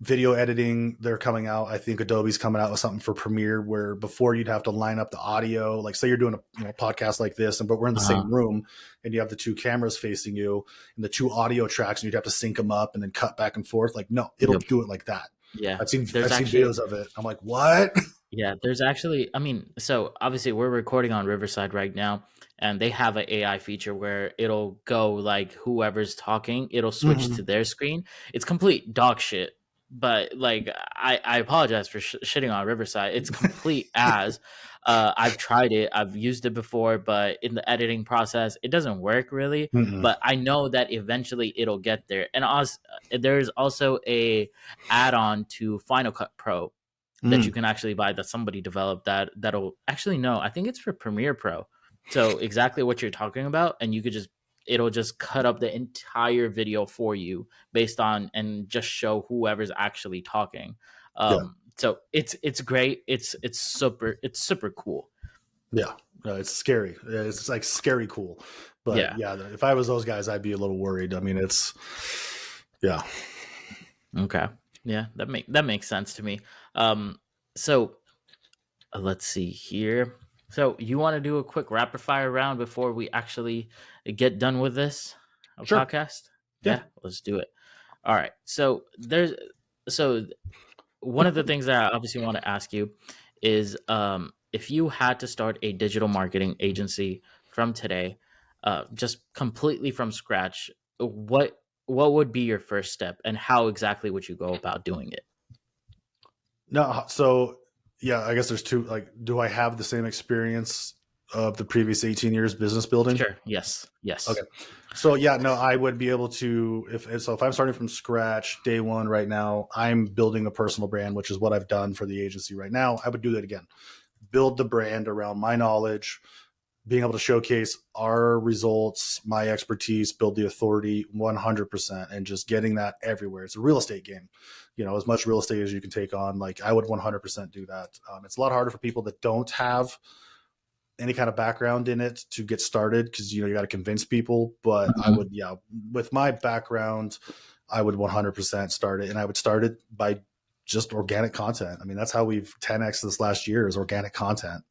Video editing, they're coming out. I think Adobe's coming out with something for Premiere where before you'd have to line up the audio. Like say you're doing a podcast like this, but we're in the Uh-huh. same room and you have the 2 cameras facing you and the 2 audio tracks, and you'd have to sync them up and then cut back and forth. Like no, it'll Yep. do it like that. Yeah. I've seen There's I've seen actually videos of it. I'm like, what? Yeah, there's actually, I mean, so obviously we're recording on Riverside right now, and they have an AI feature where it'll go like whoever's talking, it'll switch to Mhm. their screen. It's complete dog shit, but like I apologize for shitting on Riverside. It's complete as. I've tried it, I've used it before, but in the editing process, it doesn't work really. Mm-mm. But I know that eventually it'll get there. And also, there's also a add-on to Final Cut Pro that you Mm. can actually buy that somebody developed that'll actually no, I think it's for Premiere Pro. So exactly what you're talking about, and you could just it'll just cut up the entire video for you based on and just show whoever's actually talking. Yeah, So it's great. It's super cool. yeah. It's scary. It's like scary cool. But Yeah. yeah, if I was those guys, I'd be a little worried. It's yeah. Okay. Yeah, that makes sense to me. So let's see here. So you want to do a quick rapid fire round before we actually get done with this Sure. podcast? Yeah. Yeah, let's do it. All right. So one of the things that I obviously want to ask you is if you had to start a digital marketing agency from today, just completely from scratch, what would be your first step and how exactly would you go about doing it? No, so yeah, I guess there's two. Like, do I have the same experience of the previous 18 years business building? Sure. Yes. Okay. Yes. So yeah, no, I would be able to if I'm starting from scratch day one right now, I'm building a personal brand, which is what I've done for the agency right now. I would do that again. Build the brand around my knowledge, being able to showcase our results, my expertise, build the authority 100%, and just getting that everywhere. It's a real estate game, as much real estate as you can take on. Like I would 100% do that. It's a lot harder for people that don't have any kind of background in it to get started because you got to convince people. But I Mhm. would, yeah, with my background, I would 100% start it, and I would start it by just organic content. That's how we've 10x this last year is organic content.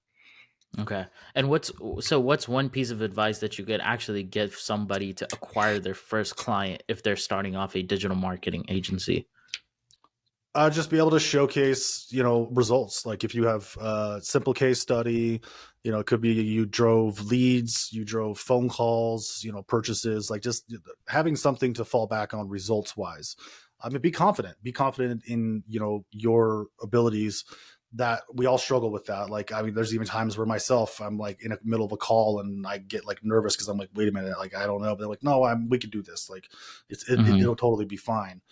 Okay. And what's one piece of advice that you could actually give somebody to acquire their first client if they're starting off a digital marketing agency? Just be able to showcase, results. Like if you have a simple case study, it could be you drove leads, you drove phone calls, purchases, like just having something to fall back on results wise. Be confident in, your abilities that we all struggle with that. Like, I mean, there's even times where myself, I'm like in the middle of a call and I get like nervous because I'm like, wait a minute, like I don't know. But they're like, no, we can do this. Like, Hmm. it'll totally be fine.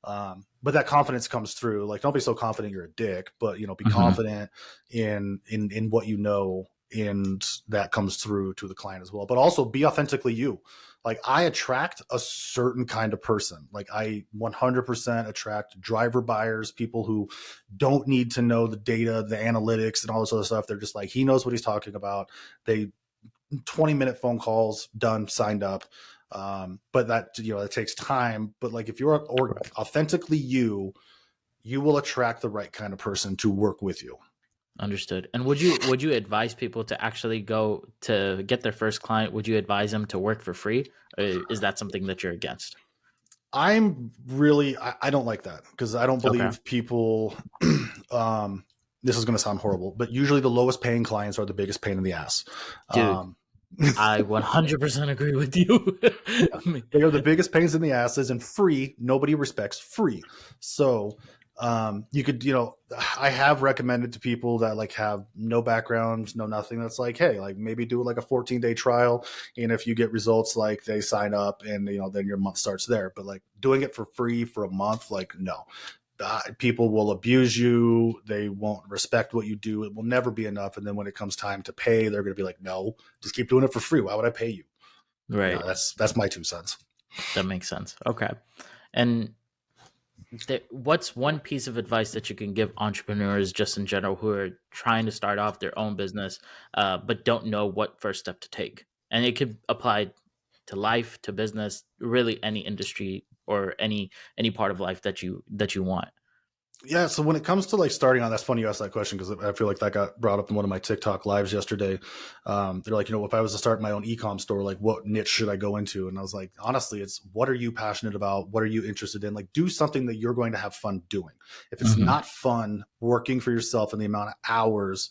But that confidence comes through. Like, don't be so confident you're a dick, but be Hmm. confident in what you know, and that comes through to the client as well. But also be authentically you. Like, I attract a certain kind of person. Like, I 100% attract driver buyers, people who don't need to know the data, the analytics, and all this other stuff. They're just like, he knows what he's talking about. They 20-minute phone calls, done, signed up. But that it takes time. But like, if you're Right. authentically you, you will attract the right kind of person to work with you. Understood. And would you advise people to actually go to get their first client? Would you advise them to work for free? Or is that something that you're against? I don't like that because I don't Okay. believe people. This is going to sound horrible, but usually the lowest paying clients are the biggest pain in the ass. Dude, Um, I 100% agree with you. Yeah, they are the biggest pains in the asses, and free. Nobody respects free. So you could, I have recommended to people that like have no background, no nothing. That's like, hey, like maybe do like a 14-day trial, and if you get results, like they sign up, and then your month starts there. But like doing it for free for a month, like no. People will abuse you. They won't respect what you do. It will never be enough. And then when it comes time to pay, they're going to be like, no, just keep doing it for free. Why would I pay you? Right. That's my 2 cents. That makes sense. Okay. And what's one piece of advice that you can give entrepreneurs just in general who are trying to start off their own business, but don't know what first step to take? And it could apply to life, to business, really any industry or any part of life that you want. Yeah, so when it comes to like starting on, that's funny you asked that question because I feel like that got brought up in one of my TikTok lives yesterday. They're like, if I was to start my own ecom store, like what niche should I go into? And I was like, honestly, it's what are you passionate about? What are you interested in? Like, do something that you're going to have fun doing. If it's Hmm. not fun working for yourself and the amount of hours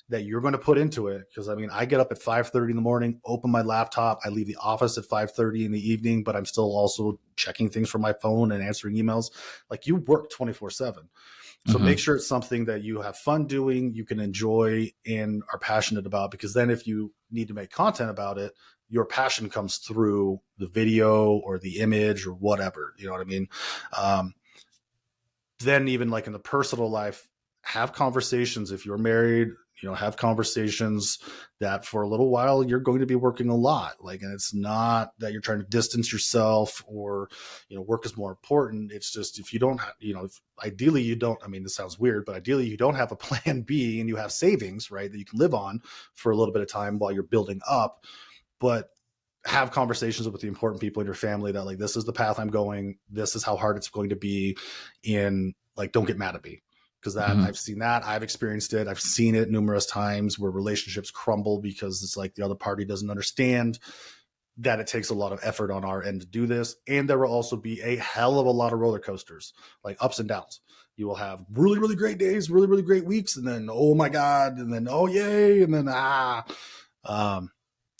that you're going to put into it, because I mean, I get up at 5:30 in the morning, open my laptop, I leave the office at 5:30 in the evening, but I'm still also checking things from my phone and answering emails. Like, you work 24/7. So make Hmm. sure it's something that you have fun doing, you can enjoy, and are passionate about, because then if you need to make content about it, your passion comes through the video or the image or whatever. You know what I mean? Um, then even like in the personal life, have conversations. If you're married, have conversations that for a little while you're going to be working a lot. Like, and it's not that you're trying to distance yourself or work is more important. It's just, if you don't have, ideally you don't, I mean, this sounds weird, but ideally you don't have a plan B and you have savings, right, that you can live on for a little bit of time while you're building up. But have conversations with the important people in your family that, like, this is the path I'm going, this is how hard it's going to be, in like, don't get mad at me, because that Hmm. I've seen that, I've experienced it, I've seen it numerous times where relationships crumble because it's like the other party doesn't understand that it takes a lot of effort on our end to do this. And there will also be a hell of a lot of roller coasters, like ups and downs. You will have really, really great days, really, really great weeks, and then, oh my God, and then, oh yay, and then um,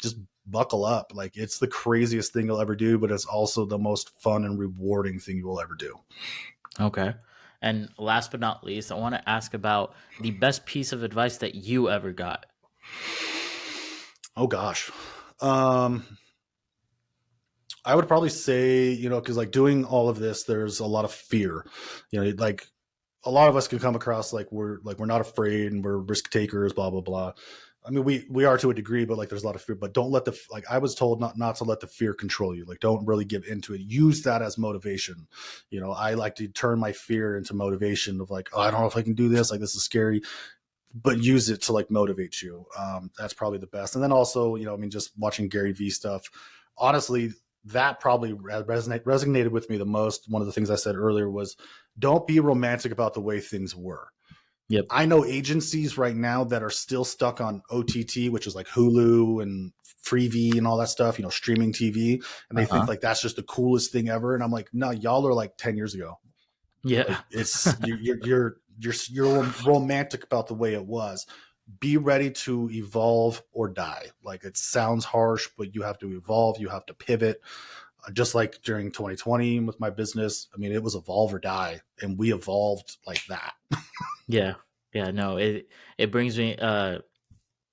just buckle up. Like, it's the craziest thing you'll ever do, but it's also the most fun and rewarding thing you will ever do. Okay. And last but not least, I want to ask about the best piece of advice that you ever got. Oh gosh. Um, I would probably say, because like doing all of this, there's a lot of fear. Like, a lot of us can come across like we're not afraid and we're risk takers, blah blah blah. I mean, we are to a degree, but like there's a lot of fear. But don't let the, like, I was told not to let the fear control you. Like, don't really give into it. Use that as motivation. I like to turn my fear into motivation of like, oh, I don't know if I can do this. Like, this is scary, but use it to like motivate you. That's probably the best. And then also, I mean, just watching Gary Vee stuff. Honestly, that probably resonated with me the most. One of the things I said earlier was, don't be romantic about the way things were. Yep. I know agencies right now that are still stuck on OTT, which is like Hulu and Freevee and all that stuff, streaming TV, and they think Uh-huh. like that's just the coolest thing ever. And I'm like, no, y'all are like 10 years ago. Like, Yeah. it's you're romantic about the way it was. Be ready to evolve or die. Like, it sounds harsh, but you have to evolve. You have to pivot. Just like during 2020 with my business, I mean, it was evolve or die, and we evolved like that. Yeah. Yeah, no, it brings me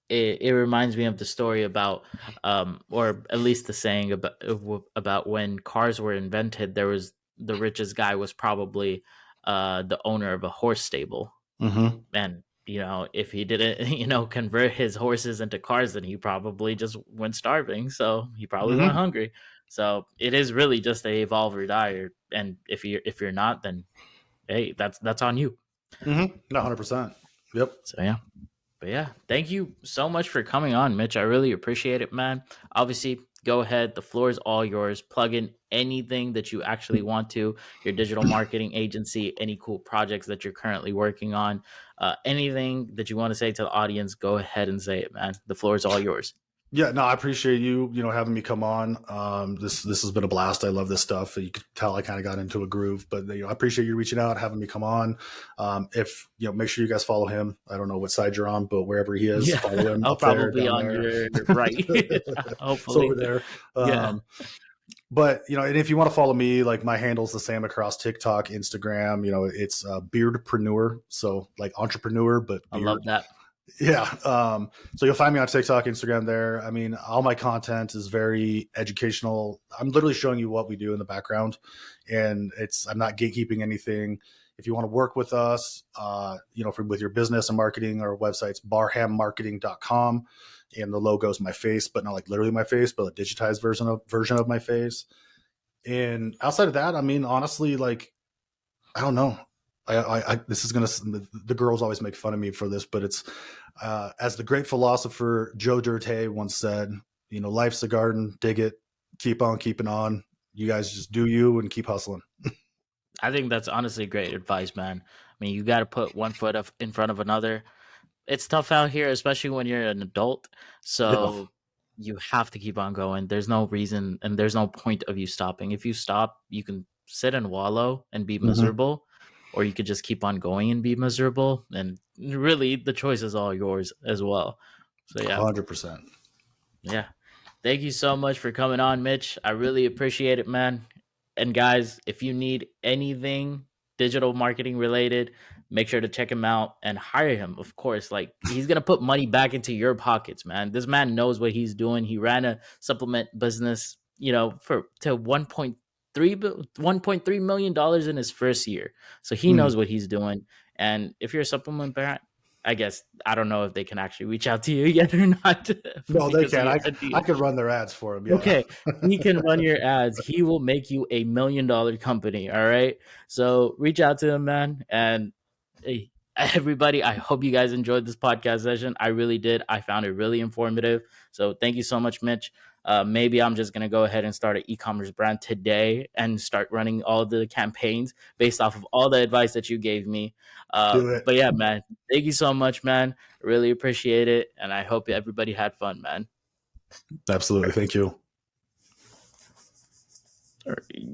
it reminds me of the story about or at least the saying about when cars were invented, there was the richest guy was probably the owner of a horse stable. Hmm. And if he didn't convert his horses into cars, then he probably just went starving, so he probably went Hmm. hungry. So it is really just a evolve or die, and if you're not, then hey, that's on you. Hmm. 100%. Yep. So yeah. But yeah, thank you so much for coming on, Mitch. I really appreciate it, man. Obviously, go ahead. The floor is all yours. Plug in anything that you actually want to, your digital marketing agency, any cool projects that you're currently working on, anything that you want to say to the audience, go ahead and say it, man. The floor is all yours. Yeah, no, I appreciate you, having me come on. This has been a blast. I love this stuff. You could tell I kind of got into a groove, but I appreciate you reaching out, having me come on. If make sure you guys follow him. I don't know what side you're on, but wherever he is, Yeah, follow him I'll up there, probably down on there. your right. It's over Hopefully. there. Yeah, But and if you want to follow me, like my handle's the same across TikTok, Instagram. It's beardpreneur, so like entrepreneur, but I beard. love that. Yeah. So you'll find me on TikTok, Instagram there. I mean, all my content is very educational. I'm literally showing you what we do in the background, and I'm not gatekeeping anything. If you want to work with us, with your business and marketing, our website's barhammarketing.com, and the logo is my face, but not like literally my face, but a digitized version of my face. And outside of that, I mean, honestly, like, I don't know. This is the girls always make fun of me for this, but it's as the great philosopher Joe Dirte once said, life's a garden, dig it, keep on keeping on. You guys just do you and keep hustling. I think that's honestly great advice, man. I mean, you got to put one foot in front of another. It's tough out here, especially when you're an adult. Yeah. So you have to keep on going. There's no reason and there's no point of you stopping. If you stop, you can sit and wallow and be Hmm. miserable, or you could just keep on going and be miserable. And really, the choice is all yours as well. So yeah, 100%. yeah. Thank you so much for coming on, Mitch. I really appreciate it, man. And guys, if you need anything digital marketing related, make sure to check him out and hire him. Of course, like he's gonna put money back into your pockets, man. This man knows what he's doing. He ran a supplement business, for to 1.3 million dollars in his first year. So he Mm. knows what he's doing. And if you're a supplement brand, I guess I don't know if they can actually reach out to you yet or not No, they because of can. your I idea. could run their ads for them. Yeah. Okay, he can run your ads. He will make you $1 million company. All right. So reach out to him, man. And hey, everybody, I hope you guys enjoyed this podcast session. I really did. I found it really informative. So thank you so much, Mitch. Maybe I'm just gonna go ahead and start an e-commerce brand today and start running all the campaigns based off of all the advice that you gave me. Do it. But yeah, man, thank you so much, man. Really appreciate it, and I hope everybody had fun, man. Absolutely. Thank you. All right.